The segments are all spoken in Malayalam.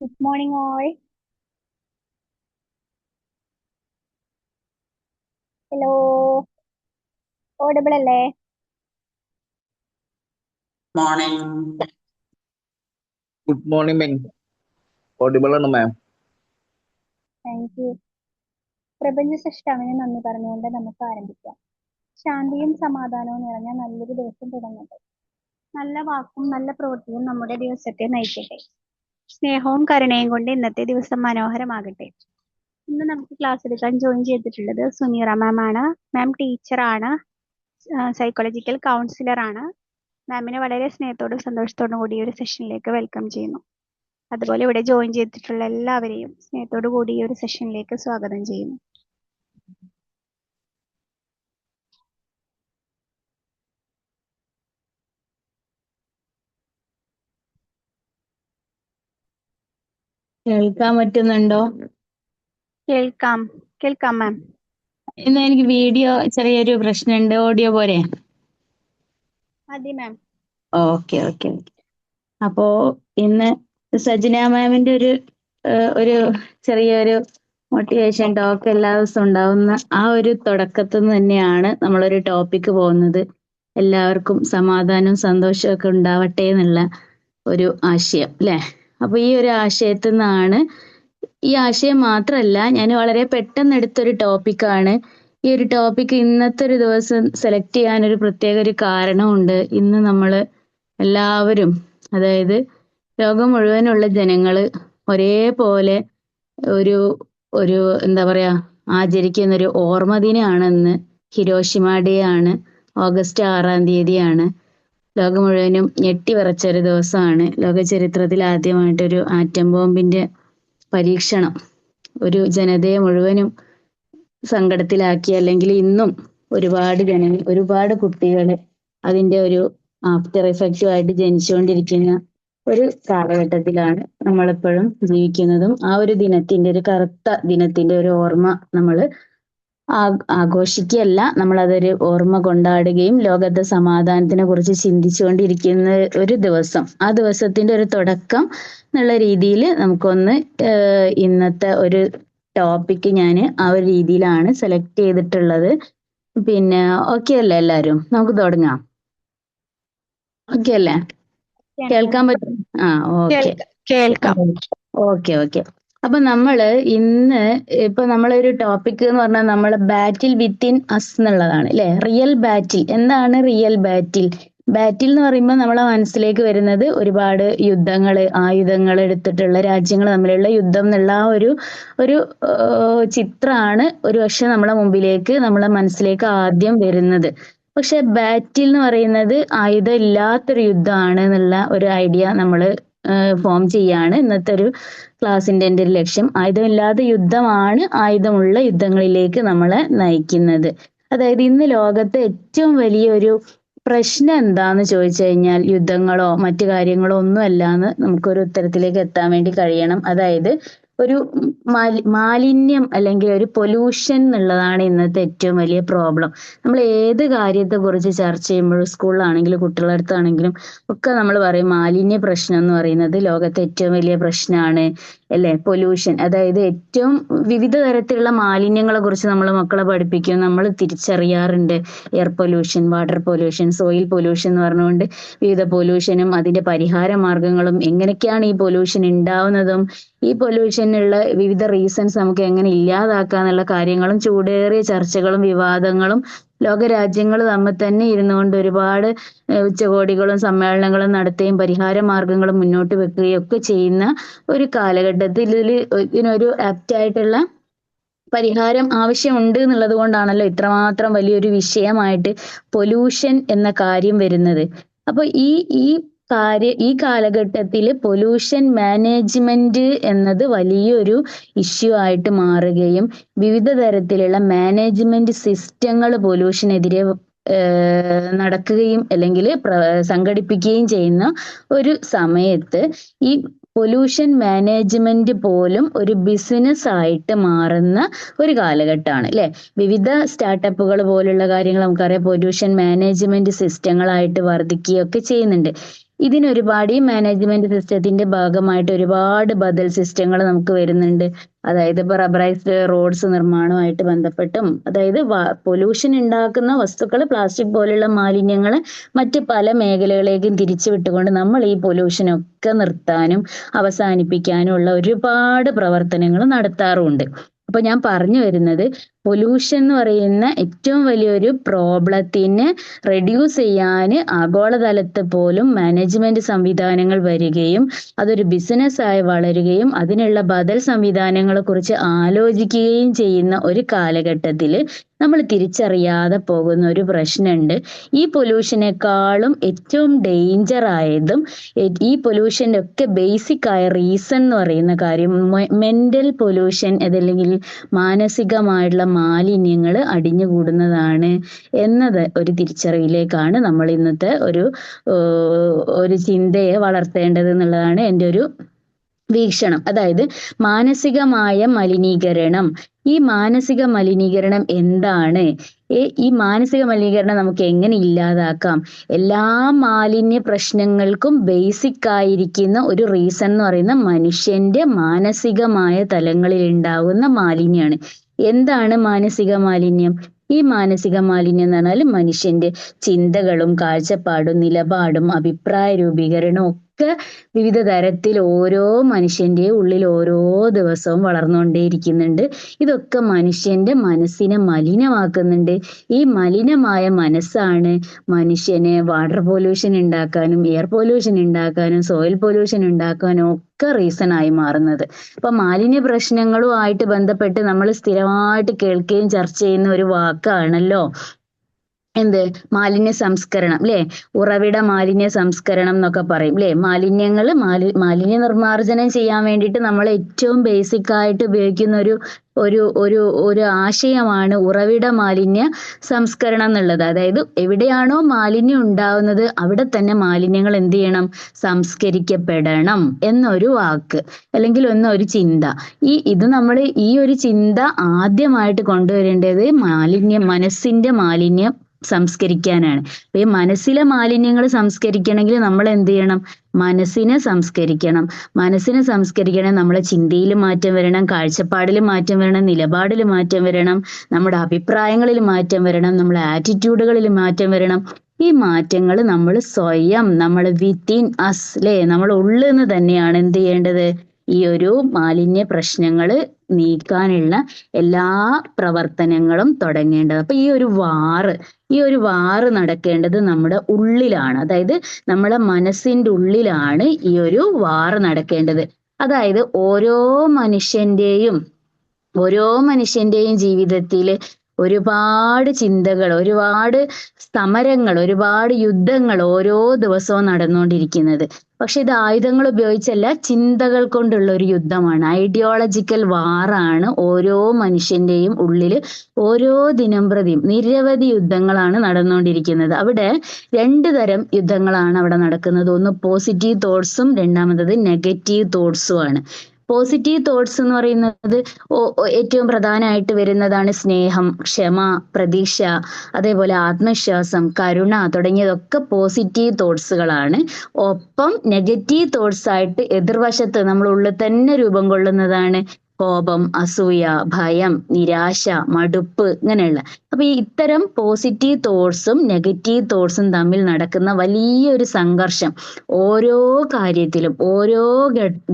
Good morning, all. Hello. Audible അല്ലേ? Morning. Good morning ma'am. Audible ആണ് മാം. Thank you. പ്രപഞ്ച സൃഷ്ടാവിന് നന്ദി പറഞ്ഞുകൊണ്ട് നമുക്ക് ആരംഭിക്കാം. ശാന്തിയും സമാധാനവും നിറഞ്ഞ നല്ലൊരു ദിവസം തുടങ്ങട്ടെ. നല്ല വാക്കും നല്ല പ്രവൃത്തിയും നമ്മുടെ ദിവസത്തെ നയിക്കട്ടെ. സ്നേഹവും കരുണയും കൊണ്ട് ഇന്നത്തെ ദിവസം മനോഹരമാകട്ടെ. ഇന്ന് നമുക്ക് ക്ലാസ് എടുക്കാൻ ജോയിൻ ചെയ്തിട്ടുള്ളത് സുനീറ മാം ആണ്. മാം ടീച്ചറാണ്, സൈക്കോളജിക്കൽ കൗൺസിലർ ആണ്. മാമിനെ വളരെ സ്നേഹത്തോടും സന്തോഷത്തോടും കൂടി ഈ ഒരു സെഷനിലേക്ക് വെൽക്കം ചെയ്യുന്നു. അതുപോലെ ഇവിടെ ജോയിൻ ചെയ്തിട്ടുള്ള എല്ലാവരെയും സ്നേഹത്തോടു കൂടി ഈ ഒരു സെഷനിലേക്ക് സ്വാഗതം ചെയ്യുന്നു. കേൾക്കാൻ പറ്റുന്നുണ്ടോ? കേൾക്കാം കേൾക്കാം മാം. ഇന്ന് എനിക്ക് വീഡിയോ ചെറിയൊരു പ്രശ്നമുണ്ട്. ഓഡിയോ പോരെ? അതെ മാം. Okay okay okay. അപ്പോ ഇന്ന് സജന മാമിന്റെ ഒരു ചെറിയൊരു മോട്ടിവേഷൻ ടോക്ക് എല്ലാ ദിവസവും ഉണ്ടാവുന്ന ആ ഒരു തുടക്കത്തിൽ നിന്ന് തന്നെയാണ് നമ്മളൊരു ടോപ്പിക്ക് പോകുന്നത്. എല്ലാവർക്കും സമാധാനവും സന്തോഷവും ഒക്കെ ഉണ്ടാവട്ടെ എന്നുള്ള ഒരു ആശയം അല്ലേ? അപ്പൊ ഈ ഒരു ആശയത്തിൽ നിന്നാണ്, ഈ ആശയം മാത്രമല്ല, ഞാൻ വളരെ പെട്ടെന്ന് എടുത്തൊരു ടോപ്പിക്കാണ്. ഈ ഒരു ടോപ്പിക്ക് ഇന്നത്തെ ഒരു ദിവസം സെലക്ട് ചെയ്യാനൊരു പ്രത്യേക ഒരു കാരണമുണ്ട്. ഇന്ന് നമ്മള് എല്ലാവരും, അതായത് ലോകം മുഴുവനുള്ള ജനങ്ങള് ഒരേപോലെ ഒരു ഒരു എന്താ പറയാ ആചരിക്കുന്ന ഒരു ഓർമ്മ ദിനമാണെന്ന്. ഹിരോഷിമ ഡേ ആണ്. ഓഗസ്റ്റ് 6 ലോകം മുഴുവനും ഞെട്ടിവിറച്ച ഒരു ദിവസമാണ്. ലോക ചരിത്രത്തിൽ ആദ്യമായിട്ടൊരു ആറ്റം ബോംബിന്റെ പരീക്ഷണം ഒരു ജനതയെ മുഴുവനും സങ്കടത്തിലാക്കി. അല്ലെങ്കിൽ ഇന്നും ഒരുപാട് കുട്ടികൾ അതിന്റെ ഒരു ആഫ്റ്റർ എഫക്റ്റുമായിട്ട് ജനിച്ചുകൊണ്ടിരിക്കുന്ന ഒരു കാലഘട്ടത്തിലാണ് നമ്മളെപ്പോഴും ജീവിക്കുന്നതും. ആ ഒരു ദിനത്തിന്റെ, ഒരു കറുത്ത ദിനത്തിന്റെ ഒരു ഓർമ്മ നമ്മൾ ആഘോഷിക്കുകയല്ല, നമ്മളതൊരു ഓർമ്മ കൊണ്ടാടുകയും ലോകത്തെ സമാധാനത്തിനെ കുറിച്ച് ചിന്തിച്ചുകൊണ്ടിരിക്കുന്ന ഒരു ദിവസം, ആ ദിവസത്തിന്റെ ഒരു തുടക്കം എന്നുള്ള രീതിയിൽ നമുക്കൊന്ന് ഇന്നത്തെ ഒരു ടോപ്പിക്ക് ഞാൻ ആ ഒരു രീതിയിലാണ് സെലക്ട് ചെയ്തിട്ടുള്ളത്. പിന്നെ ഓക്കെ അല്ലേ എല്ലാരും? നമുക്ക് തുടങ്ങാം. ഓക്കെ അല്ലേ? കേൾക്കാൻ പറ്റും? ആ ഓക്കെ കേൾക്കാം. Okay okay. അപ്പൊ നമ്മള് ഇന്ന് ഇപ്പൊ നമ്മളൊരു ടോപ്പിക് എന്ന് പറഞ്ഞാൽ നമ്മള് ബാറ്റിൽ വിത്തിൻ അസ് എന്നുള്ളതാണ് അല്ലെ? റിയൽ ബാറ്റിൽ. എന്താണ് റിയൽ ബാറ്റിൽ? ബാറ്റിൽ എന്ന് പറയുമ്പോൾ നമ്മളെ മനസ്സിലേക്ക് വരുന്നത് ഒരുപാട് ആയുധങ്ങൾ എടുത്തിട്ടുള്ള രാജ്യങ്ങൾ തമ്മിലുള്ള യുദ്ധം എന്നുള്ള ആ ഒരു ചിത്രമാണ് ഒരു പക്ഷെ നമ്മളെ മനസ്സിലേക്ക് ആദ്യം വരുന്നത്. പക്ഷെ ബാറ്റിൽ എന്ന് പറയുന്നത് ആയുധം ഇല്ലാത്തൊരു യുദ്ധമാണ് എന്നുള്ള ഒരു ഐഡിയ നമ്മള് ഫോം ചെയ്യാണ് ഇന്നത്തെ ഒരു ക്ലാസ്സിന്റെ ഒരു ലക്ഷ്യം. ആയുധമില്ലാത്ത യുദ്ധമാണ് ആയുധമുള്ള യുദ്ധങ്ങളിലേക്ക് നമ്മളെ നയിക്കുന്നത്. അതായത് ഇന്ന് ലോകത്തെ ഏറ്റവും വലിയൊരു പ്രശ്നം എന്താന്ന് ചോദിച്ചു കഴിഞ്ഞാൽ യുദ്ധങ്ങളോ മറ്റു കാര്യങ്ങളോ ഒന്നും അല്ലാന്ന് നമുക്കൊരു ഉത്തരത്തിലേക്ക് എത്താൻ വേണ്ടി കഴിയണം. അതായത് ഒരു മാലിന്യം അല്ലെങ്കിൽ ഒരു പൊല്യൂഷൻ എന്നുള്ളതാണ് ഇന്നത്തെ ഏറ്റവും വലിയ പ്രോബ്ലം. നമ്മൾ ഏത് കാര്യത്തെ കുറിച്ച് ചർച്ച ചെയ്യുമ്പോഴും സ്കൂളിലാണെങ്കിലും കുട്ടികളുടെ അടുത്താണെങ്കിലും ഒക്കെ നമ്മൾ പറയും മാലിന്യ പ്രശ്നം എന്ന് പറയുന്നത് ലോകത്തെ ഏറ്റവും വലിയ പ്രശ്നമാണ് അല്ലെ? പൊല്യൂഷൻ, അതായത് ഏറ്റവും വിവിധ തരത്തിലുള്ള മാലിന്യങ്ങളെ കുറിച്ച് നമ്മൾ മക്കളെ പഠിപ്പിക്കും. നമ്മൾ തിരിച്ചറിയാറുണ്ട് air pollution, water pollution, soil pollution എന്ന് പറഞ്ഞുകൊണ്ട് വിവിധ പൊല്യൂഷനും അതിന്റെ പരിഹാര മാർഗങ്ങളും എങ്ങനെയൊക്കെയാണ് ഈ പൊല്യൂഷൻ ഉണ്ടാവുന്നതും ഈ പൊല്യൂഷനുള്ള വിവിധ റീസൺസ് നമുക്ക് എങ്ങനെ ഇല്ലാതാക്കാന്നുള്ള കാര്യങ്ങളും ചൂടേറിയ ചർച്ചകളും വിവാദങ്ങളും ലോകരാജ്യങ്ങൾ തമ്മിൽ തന്നെ ഇരുന്നുകൊണ്ട് ഒരുപാട് ഉച്ചകോടികളും സമ്മേളനങ്ങളും നടത്തുകയും പരിഹാര മാർഗങ്ങളും മുന്നോട്ട് വെക്കുകയും ഒക്കെ ചെയ്യുന്ന ഒരു കാലഘട്ടത്തിൽ ഇതിനൊരു ആപ്റ്റായിട്ടുള്ള പരിഹാരം ആവശ്യമുണ്ട് എന്നുള്ളത് കൊണ്ടാണല്ലോ ഇത്രമാത്രം വലിയൊരു വിഷയമായിട്ട് പൊല്യൂഷൻ എന്ന കാര്യം വരുന്നത്. അപ്പൊ ഈ കാലഘട്ടത്തിൽ പൊല്യൂഷൻ മാനേജ്മെന്റ് എന്നത് വലിയൊരു ഇഷ്യൂ ആയിട്ട് മാറുകയും വിവിധ തരത്തിലുള്ള മാനേജ്മെന്റ് സിസ്റ്റങ്ങൾ പൊല്യൂഷനെതിരെ നടക്കുകയും അല്ലെങ്കിൽ സംഘടിപ്പിക്കുകയും ചെയ്യുന്ന ഒരു സമയത്ത് ഈ പൊല്യൂഷൻ മാനേജ്മെന്റ് പോലും ഒരു ബിസിനസ് ആയിട്ട് മാറുന്ന ഒരു കാലഘട്ടമാണ് അല്ലെ? വിവിധ സ്റ്റാർട്ടപ്പുകൾ പോലുള്ള കാര്യങ്ങൾ നമുക്കറിയാം പൊല്യൂഷൻ മാനേജ്മെന്റ് സിസ്റ്റങ്ങളായിട്ട് വർദ്ധിക്കുകയൊക്കെ ചെയ്യുന്നുണ്ട്. ഇതിനൊരുപാട് ഈ മാനേജ്മെന്റ് സിസ്റ്റത്തിന്റെ ഭാഗമായിട്ട് ഒരുപാട് ബദൽ സിസ്റ്റങ്ങൾ നമുക്ക് വരുന്നുണ്ട്. അതായത് ഇപ്പൊ റബ്ബറൈസ്ഡ് റോഡ്സ് നിർമ്മാണവുമായിട്ട് ബന്ധപ്പെട്ടും, അതായത് പൊല്യൂഷൻ ഉണ്ടാക്കുന്ന വസ്തുക്കൾ, പ്ലാസ്റ്റിക് പോലുള്ള മാലിന്യങ്ങൾ മറ്റ് പല മേഖലകളിലേക്കും തിരിച്ചു വിട്ടുകൊണ്ട് നമ്മൾ ഈ പൊല്യൂഷനൊക്കെ നിർത്താനും അവസാനിപ്പിക്കാനും ഉള്ള ഒരുപാട് പ്രവർത്തനങ്ങൾ നടത്താറുമുണ്ട്. അപ്പൊ ഞാൻ പറഞ്ഞു വരുന്നത്, പൊല്യൂഷൻ എന്ന് പറയുന്ന ഏറ്റവും വലിയൊരു പ്രോബ്ലത്തിനെ റെഡ്യൂസ് ചെയ്യാൻ ആഗോളതലത്ത് പോലും മാനേജ്മെന്റ് സംവിധാനങ്ങൾ വരികയും അതൊരു ബിസിനസ്സായി വളരുകയും അതിനുള്ള ബദൽ സംവിധാനങ്ങളെ കുറിച്ച് ആലോചിക്കുകയും ചെയ്യുന്ന ഒരു കാലഘട്ടത്തിൽ നമ്മൾ തിരിച്ചറിയാതെ പോകുന്ന ഒരു പ്രശ്നമുണ്ട്. ഈ പൊല്യൂഷനേക്കാളും ഏറ്റവും ഡേഞ്ചർ ആയതും ഈ പൊല്യൂഷന്റെ ഒക്കെ ബേസിക് ആയ റീസൺ എന്ന് പറയുന്ന കാര്യം മെന്റൽ പൊല്യൂഷൻ, അതല്ലെങ്കിൽ മാനസികമായിട്ടുള്ള മാലിന്യങ്ങൾ അടിഞ്ഞുകൂടുന്നതാണ് എന്നത് ഒരു തിരിച്ചറിവിലേക്കാണ് നമ്മൾ ഇന്നത്തെ ഒരു ചിന്തയെ വളർത്തേണ്ടത് എന്നുള്ളതാണ് എൻ്റെ ഒരു വീക്ഷണം. അതായത് മാനസികമായ മലിനീകരണം. ഈ മാനസിക മലിനീകരണം എന്താണ്? ഈ മാനസിക മലിനീകരണം നമുക്ക് എങ്ങനെ ഇല്ലാതാക്കാം? എല്ലാ മാലിന്യ പ്രശ്നങ്ങൾക്കും ബേസിക് ആയിരിക്കുന്ന ഒരു റീസൺ എന്ന് പറയുന്ന മനുഷ്യന്റെ മാനസികമായ തലങ്ങളിൽ ഉണ്ടാകുന്ന മാലിന്യമാണ്. എന്താണ് മാനസിക മാലിന്യം? ഈ മാനസിക മാലിന്യം എന്ന് പറഞ്ഞാൽ മനുഷ്യന്റെ ചിന്തകളും കാഴ്ചപ്പാടും നിലപാടും അഭിപ്രായ രൂപീകരണവും ഒക്കെ വിവിധ തരത്തിൽ ഓരോ മനുഷ്യന്റെ ഉള്ളിൽ ഓരോ ദിവസവും വളർന്നുകൊണ്ടേയിരിക്കുന്നുണ്ട്. ഇതൊക്കെ മനുഷ്യന്റെ മനസ്സിനെ മലിനമാക്കുന്നുണ്ട്. ഈ മലിനമായ മനസ്സാണ് മനുഷ്യന് വാട്ടർ പൊല്യൂഷൻ ഉണ്ടാക്കാനും എയർ പൊല്യൂഷൻ ഉണ്ടാക്കാനും സോയിൽ പൊല്യൂഷൻ ഉണ്ടാക്കാനും ഒക്കെ റീസൺ ആയി മാറുന്നത്. അപ്പൊ മാലിന്യ പ്രശ്നങ്ങളുമായിട്ട് ബന്ധപ്പെട്ട് നമ്മൾ സ്ഥിരമായിട്ട് കേൾക്കുകയും ചർച്ച ചെയ്യുന്ന ഒരു വാക്കാണല്ലോ എന്ത്? മാലിന്യ സംസ്കരണം, അല്ലെ? ഉറവിട മാലിന്യ സംസ്കരണം എന്നൊക്കെ പറയും, അല്ലെ? മാലിന്യ നിർമ്മാർജ്ജനം ചെയ്യാൻ വേണ്ടിയിട്ട് നമ്മൾ ഏറ്റവും ബേസിക് ആയിട്ട് ഉപയോഗിക്കുന്ന ഒരു ആശയമാണ് ഉറവിട മാലിന്യ സംസ്കരണം എന്നുള്ളത്. അതായത് എവിടെയാണോ മാലിന്യം ഉണ്ടാവുന്നത് അവിടെ തന്നെ മാലിന്യങ്ങൾ എന്ത് ചെയ്യണം? സംസ്കരിക്കപ്പെടണം എന്നൊരു വാക്ക്, അല്ലെങ്കിൽ ഒരു ചിന്ത. ഇത് നമ്മൾ ഈ ഒരു ചിന്ത ആദ്യമായിട്ട് കൊണ്ടുവരേണ്ടത് മനസ്സിന്റെ മാലിന്യം സംസ്കരിക്കാനാണ്. അപ്പൊ ഈ മനസ്സിലെ മാലിന്യങ്ങൾ സംസ്കരിക്കണമെങ്കിൽ നമ്മൾ എന്ത് ചെയ്യണം? മനസ്സിനെ സംസ്കരിക്കണം. നമ്മളെ ചിന്തയിൽ മാറ്റം വരണം, കാഴ്ചപ്പാടിൽ മാറ്റം വരണം, നിലപാടിൽ മാറ്റം വരണം, നമ്മുടെ അഭിപ്രായങ്ങളിൽ മാറ്റം വരണം, നമ്മുടെ ആറ്റിറ്റ്യൂഡുകളിൽ മാറ്റം വരണം. ഈ മാറ്റങ്ങൾ നമ്മൾ സ്വയം, നമ്മൾ വിത്തിൻ അസ്, അല്ലെ? നമ്മൾ ഉള്ളിൽ നിന്ന് തന്നെയാണ് എന്ത് ചെയ്യേണ്ടത്? ഈ ഒരു മാലിന്യ പ്രശ്നങ്ങൾ നീക്കാനുള്ള എല്ലാ പ്രവർത്തനങ്ങളും തുടങ്ങേണ്ടത്. അപ്പൊ ഈ ഒരു വാറ് നടക്കേണ്ടത് നമ്മുടെ ഉള്ളിലാണ്. അതായത് നമ്മളെ മനസ്സിന്റെ ഉള്ളിലാണ് ഈ ഒരു വാറ് നടക്കേണ്ടത്. അതായത് ഓരോ മനുഷ്യന്റെയും ജീവിതത്തിൽ ഒരുപാട് ചിന്തകൾ, ഒരുപാട് സമരങ്ങൾ, ഒരുപാട് യുദ്ധങ്ങൾ ഓരോ ദിവസവും നടന്നുകൊണ്ടിരിക്കുന്നത്. പക്ഷെ ഇത് ആയുധങ്ങൾ ഉപയോഗിച്ചല്ല, ചിന്തകൾ കൊണ്ടുള്ള ഒരു യുദ്ധമാണ്. ഐഡിയോളജിക്കൽ വാറാണ് ഓരോ മനുഷ്യന്റെയും ഉള്ളിൽ ഓരോ ദിനം പ്രതിയും നിരവധി യുദ്ധങ്ങളാണ് നടന്നുകൊണ്ടിരിക്കുന്നത്. അവിടെ 2 തരം യുദ്ധങ്ങളാണ് അവിടെ നടക്കുന്നത്. ഒന്ന് പോസിറ്റീവ് തോട്ട്സും രണ്ടാമത്തത് നെഗറ്റീവ് തോട്ട്സും ആണ്. പോസിറ്റീവ് തോട്ട്സ് എന്ന് പറയുന്നത് ഏറ്റവും പ്രധാനമായിട്ട് വരുന്നതാണ് സ്നേഹം, ക്ഷമ, പ്രതീക്ഷ, അതേപോലെ ആത്മവിശ്വാസം, കരുണ തുടങ്ങിയതൊക്കെ പോസിറ്റീവ് തോട്ട്സുകളാണ്. ഒപ്പം നെഗറ്റീവ് തോട്ട്സ് ആയിട്ട് എതിർവശത്ത് നമ്മൾ ഉള്ളിൽ തന്നെ രൂപം കൊള്ളുന്നതാണ് കോപം, അസൂയ, ഭയം, നിരാശ, മടുപ്പ്, ഇങ്ങനെയുള്ള. അപ്പൊ ഇത്തരം പോസിറ്റീവ് തോട്ട്സും നെഗറ്റീവ് തോട്ട്സും തമ്മിൽ നടക്കുന്ന വലിയൊരു സംഘർഷം ഓരോ കാര്യത്തിലും ഓരോ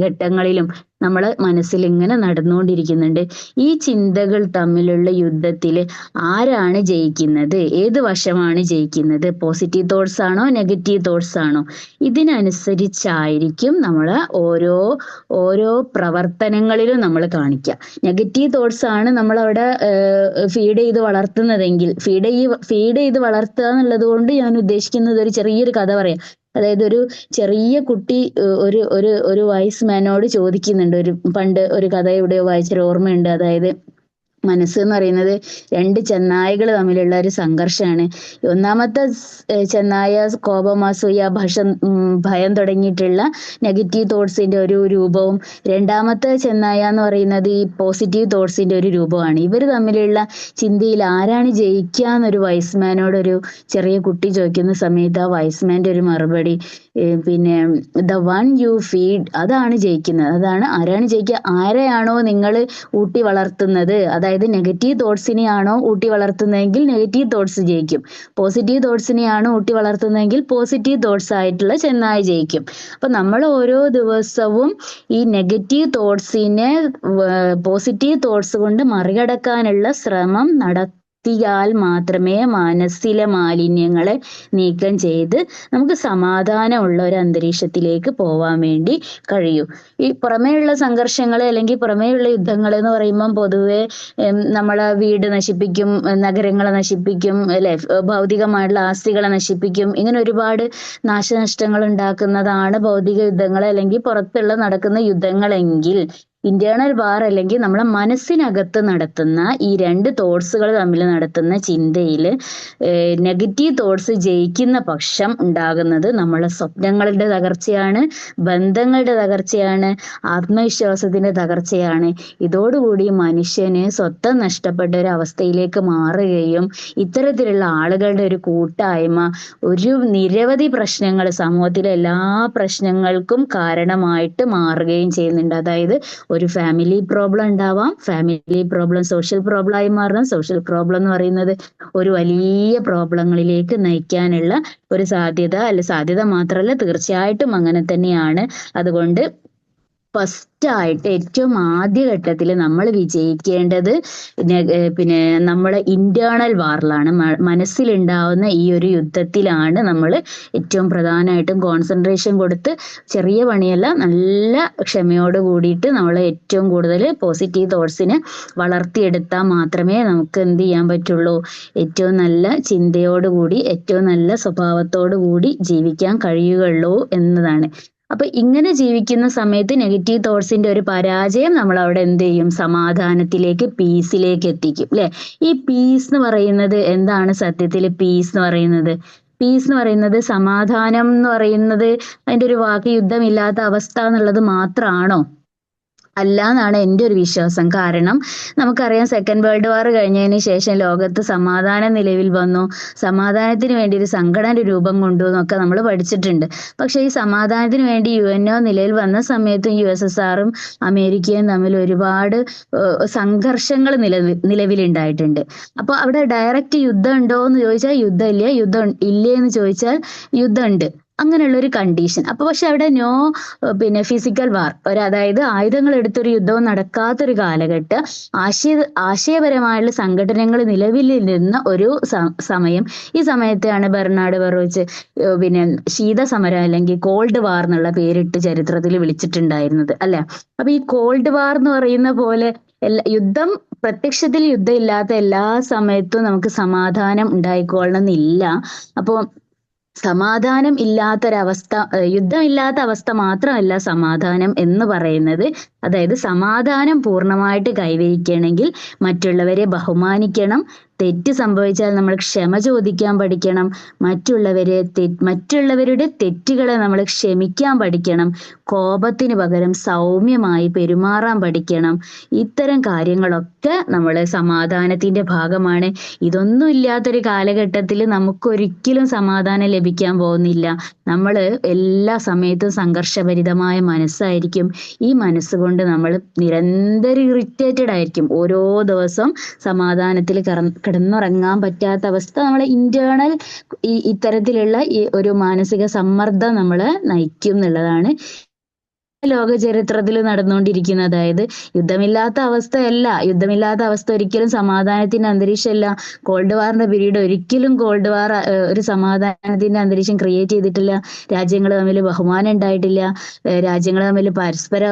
ഘട്ടങ്ങളിലും നമ്മളെ മനസ്സിൽ ഇങ്ങനെ നടന്നുകൊണ്ടിരിക്കുന്നുണ്ട്. ഈ ചിന്തകൾ തമ്മിലുള്ള യുദ്ധത്തിൽ ആരാണ് ജയിക്കുന്നത്? ഏത് വശമാണ് ജയിക്കുന്നത്? പോസിറ്റീവ് തോട്ട്സ് ആണോ നെഗറ്റീവ് തോട്ട്സ് ആണോ? ഇതിനനുസരിച്ചായിരിക്കും നമ്മളെ ഓരോ പ്രവർത്തനങ്ങളിലും നമ്മൾ കാണിക്കുക. നെഗറ്റീവ് തോട്ട്സ് ആണ് നമ്മളവിടെ ഫീഡ് ചെയ്ത് വളർത്തുന്നതെങ്കിൽ, ഫീഡ് ചെയ്ത് വളർത്തുക എന്നുള്ളത് കൊണ്ട് ഞാൻ ഉദ്ദേശിക്കുന്നത് ഒരു ചെറിയൊരു കഥ പറയാം. അതായത് ഒരു ചെറിയ കുട്ടി ഒരു വൈസ് മാനോട് ചോദിക്കുന്നുണ്ട്. പണ്ട് ഒരു കഥ എവിടെയോ വായിച്ചൊരു ഓർമ്മയുണ്ട്. അതായത് മനസ്സ് എന്ന് പറയുന്നത് രണ്ട് ചെന്നായകൾ തമ്മിലുള്ള ഒരു സംഘർഷമാണ്. ഒന്നാമത്തെ ചെന്നായ കോപം, അസൂയ, ഭയം തുടങ്ങിയിട്ടുള്ള നെഗറ്റീവ് തോട്ട്സിന്റെ ഒരു രൂപവും, രണ്ടാമത്തെ ചെന്നായ എന്ന് പറയുന്നത് ഈ പോസിറ്റീവ് തോട്ട്സിന്റെ ഒരു രൂപമാണ്. ഇവർ തമ്മിലുള്ള ചിന്തയിൽ ആരാണ് ജയിക്കുക എന്നൊരു വൈസ്മാനോടൊരു ചെറിയ കുട്ടി ചോദിക്കുന്ന സമയത്ത് ആ വൈസ്മാന്റെ ഒരു മറുപടി പിന്നെ ദ വൺ യു ഫീഡ്, അതാണ് ജയിക്കുന്നത്. അതാണ് ആരാണ് ജയിക്കുക, ആരെയാണോ നിങ്ങൾ ഊട്ടി വളർത്തുന്നത്, അതായത് നെഗറ്റീവ് തോട്ട്സിനെയാണോ ഊട്ടി വളർത്തുന്നതെങ്കിൽ നെഗറ്റീവ് തോട്ട്സ് ജയിക്കും, പോസിറ്റീവ് തോട്ട്സിനെയാണോ ഊട്ടി വളർത്തുന്നതെങ്കിൽ പോസിറ്റീവ് തോട്ട്സ് ആയിട്ടുള്ള ചെന്നായ ജയിക്കും. അപ്പൊ നമ്മൾ ഓരോ ദിവസവും ഈ നെഗറ്റീവ് തോട്ട്സിനെ പോസിറ്റീവ് തോട്ട്സ് കൊണ്ട് മറികടക്കാനുള്ള ശ്രമം നടത്തിയാൽ മാത്രമേ മനസ്സിലെ മാലിന്യങ്ങളെ നീക്കം ചെയ്ത് നമുക്ക് സമാധാനമുള്ള ഒരു അന്തരീക്ഷത്തിലേക്ക് പോവാൻ വേണ്ടി കഴിയൂ. ഈ പുറമേയുള്ള സംഘർഷങ്ങൾ അല്ലെങ്കിൽ പുറമേയുള്ള യുദ്ധങ്ങൾ എന്ന് പറയുമ്പം പൊതുവെ നമ്മളെ വീട് നശിപ്പിക്കും, നഗരങ്ങളെ നശിപ്പിക്കും, അല്ലെ, ഭൗതികമായിട്ടുള്ള ആസ്തികളെ നശിപ്പിക്കും, ഇങ്ങനെ ഒരുപാട് നാശനഷ്ടങ്ങൾ ഉണ്ടാക്കുന്നതാണ് ഭൗതിക യുദ്ധങ്ങൾ അല്ലെങ്കിൽ പുറത്തുള്ള നടക്കുന്ന യുദ്ധങ്ങളെങ്കിൽ, ഇന്റേണൽ വാർ അല്ലെങ്കിൽ നമ്മളെ മനസ്സിനകത്ത് നടത്തുന്ന ഈ രണ്ട് തോട്ട്സുകൾ തമ്മിൽ നടത്തുന്ന ചിന്തയിൽ നെഗറ്റീവ് തോട്ട്സ് ജയിക്കുന്ന പക്ഷം ഉണ്ടാകുന്നത് നമ്മളെ സ്വപ്നങ്ങളുടെ തകർച്ചയാണ്, ബന്ധങ്ങളുടെ തകർച്ചയാണ്, ആത്മവിശ്വാസത്തിന്റെ തകർച്ചയാണ്. ഇതോടുകൂടി മനുഷ്യന് സ്വത്തം നഷ്ടപ്പെട്ട ഒരു അവസ്ഥയിലേക്ക് മാറുകയും ഇത്തരത്തിലുള്ള ആളുകളുടെ ഒരു കൂട്ടായ്മ ഒരു നിരവധി പ്രശ്നങ്ങൾ, സമൂഹത്തിലെ എല്ലാ പ്രശ്നങ്ങൾക്കും കാരണമായിട്ട് മാറുകയും ചെയ്യുന്നുണ്ട്. അതായത് ഒരു ഫാമിലി പ്രോബ്ലം ഉണ്ടാവാം, ഫാമിലി പ്രോബ്ലം സോഷ്യൽ പ്രോബ്ലം ആയി മാറണം, സോഷ്യൽ പ്രോബ്ലം എന്ന് പറയുന്നത് ഒരു വലിയ പ്രോബ്ലങ്ങളിലേക്ക് നയിക്കാനുള്ള ഒരു സാധ്യത, സാധ്യത മാത്രമല്ല തീർച്ചയായിട്ടും അങ്ങനെ തന്നെയാണ്. അതുകൊണ്ട് ഫസ്റ്റ് ആയിട്ട് ഏറ്റവും ആദ്യഘട്ടത്തിൽ നമ്മൾ വിജയിക്കേണ്ടത് പിന്നെ നമ്മളെ ഇന്റേണൽ വാറിലാണ്, മനസ്സിലുണ്ടാവുന്ന ഈ ഒരു യുദ്ധത്തിലാണ് നമ്മൾ ഏറ്റവും പ്രധാനമായിട്ടും കോൺസെൻട്രേഷൻ കൊടുത്ത്, ചെറിയ പണിയല്ല, നല്ല ക്ഷമയോട് കൂടിയിട്ട് നമ്മൾ ഏറ്റവും കൂടുതൽ പോസിറ്റീവ് തോട്ട്സിനെ വളർത്തിയെടുത്താൽ മാത്രമേ നമുക്ക് എന്ത് ചെയ്യാൻ പറ്റുള്ളൂ, ഏറ്റവും നല്ല ചിന്തയോടുകൂടി ഏറ്റവും നല്ല സ്വഭാവത്തോടു കൂടി ജീവിക്കാൻ കഴിയുകയുള്ളൂ എന്നതാണ്. അപ്പൊ ഇങ്ങനെ ജീവിക്കുന്ന സമയത്ത് നെഗറ്റീവ് തോട്ട്സിന്റെ ഒരു പരാജയം നമ്മൾ അവിടെ എന്ത് ചെയ്യും, സമാധാനത്തിലേക്ക്, പീസിലേക്ക് എത്തിക്കും, അല്ലെ. ഈ പീസ് എന്ന് പറയുന്നത് എന്താണ് സത്യത്തിൽ? പീസ് എന്ന് പറയുന്നത് സമാധാനം എന്ന് പറയുന്നത് അതിന്റെ ഒരു വാക്ക് യുദ്ധമില്ലാത്ത അവസ്ഥ എന്നുള്ളത് മാത്രമാണോ? അല്ല എന്നാണ് എൻ്റെ ഒരു വിശ്വാസം. കാരണം നമുക്കറിയാം, സെക്കൻഡ് വേൾഡ് വാർ കഴിഞ്ഞതിന് ശേഷം ലോകത്ത് സമാധാനം നിലവിൽ വന്നു, സമാധാനത്തിന് വേണ്ടി ഒരു സംഘടന രൂപം കൊണ്ടു എന്നൊക്കെ നമ്മൾ പഠിച്ചിട്ടുണ്ട്. പക്ഷെ ഈ സമാധാനത്തിന് വേണ്ടി UNO നിലവിൽ വന്ന സമയത്തും USSRും അമേരിക്കയും തമ്മിൽ ഒരുപാട് സംഘർഷങ്ങൾ നിലവിലുണ്ടായിട്ടുണ്ട്. അപ്പോൾ അവിടെ ഡയറക്റ്റ് യുദ്ധം ഉണ്ടോ എന്ന് ചോദിച്ചാൽ യുദ്ധമില്ല, യുദ്ധം ഇല്ലേ എന്ന് ചോദിച്ചാൽ യുദ്ധമുണ്ട്. അങ്ങനെയുള്ള ഒരു കണ്ടീഷൻ. അപ്പൊ പക്ഷെ അവിടെ പിന്നെ ഫിസിക്കൽ വാർ, അതായത് ആയുധങ്ങൾ എടുത്തൊരു യുദ്ധവും നടക്കാത്തൊരു കാലഘട്ടം, ആശയപരമായുള്ള സംഘടനകൾ നിലവിലിരുന്ന ഒരു സമയം. ഈ സമയത്താണ് ബെർണാഡ് ബറൂച്ച് പിന്നെ ശീതസമരം അല്ലെങ്കിൽ കോൾഡ് വാർ എന്നുള്ള പേരിട്ട് ചരിത്രത്തിൽ വിളിച്ചിട്ടുണ്ടായിരുന്നത്, അല്ലെ. അപ്പൊ ഈ കോൾഡ് വാർ എന്ന് പറയുന്ന പോലെ യുദ്ധം, പ്രത്യക്ഷത്തിൽ യുദ്ധം ഇല്ലാത്ത എല്ലാ സമയത്തും നമുക്ക് സമാധാനം ഉണ്ടായിക്കൊള്ളണമെന്നില്ല. അപ്പോ സമാധാനം ഇല്ലാത്തൊരവസ്ഥ, യുദ്ധമില്ലാത്ത അവസ്ഥ മാത്രമല്ല സമാധാനം എന്ന് പറയുന്നത്. അതായത് സമാധാനം പൂർണ്ണമായിട്ട് കൈവരിക്കണമെങ്കിൽ മറ്റുള്ളവരെ ബഹുമാനിക്കണം, തെറ്റ് സംഭവിച്ചാൽ നമ്മൾ ക്ഷമ ചോദിക്കാൻ പഠിക്കണം, മറ്റുള്ളവരുടെ തെറ്റുകളെ നമ്മൾ ക്ഷമിക്കാൻ പഠിക്കണം, കോപത്തിന് പകരം സൗമ്യമായി പെരുമാറാൻ പഠിക്കണം. ഇത്തരം കാര്യങ്ങളൊക്കെ നമ്മൾ സമാധാനത്തിന്റെ ഭാഗമാണ്. ഇതൊന്നും ഇല്ലാത്തൊരു കാലഘട്ടത്തിൽ നമുക്കൊരിക്കലും സമാധാനം ലഭിക്കാൻ പോകുന്നില്ല. നമ്മൾ എല്ലാ സമയത്തും സംഘർഷഭരിതമായ മനസ്സായിരിക്കും. ഈ മനസ്സുകൊണ്ട് നമ്മൾ നിരന്തരം ഇറിറ്റേറ്റഡ് ആയിരിക്കും. ഓരോ ദിവസം സമാധാനത്തിൽ കിടന്നുറങ്ങാൻ പറ്റാത്ത അവസ്ഥ, നമ്മളെ ഇന്റേണൽ ഇത്തരത്തിലുള്ള ഈ ഒരു മാനസിക സമ്മർദ്ദം നമ്മളെ നയിക്കും എന്നുള്ളതാണ് ലോക ചരിത്രത്തിൽ നടന്നുകൊണ്ടിരിക്കുന്നത്. അതായത് യുദ്ധമില്ലാത്ത അവസ്ഥ ഒരിക്കലും സമാധാനത്തിന്റെ അന്തരീക്ഷമല്ല. കോൾഡ് വാറിന്റെ പീരീഡ് ഒരിക്കലും കോൾഡ് വാർ ഒരു സമാധാനത്തിന്റെ അന്തരീക്ഷം ക്രിയേറ്റ് ചെയ്തിട്ടില്ല. രാജ്യങ്ങൾ തമ്മിൽ ബഹുമാനം ഉണ്ടായിട്ടില്ല, രാജ്യങ്ങൾ തമ്മിൽ പരസ്പര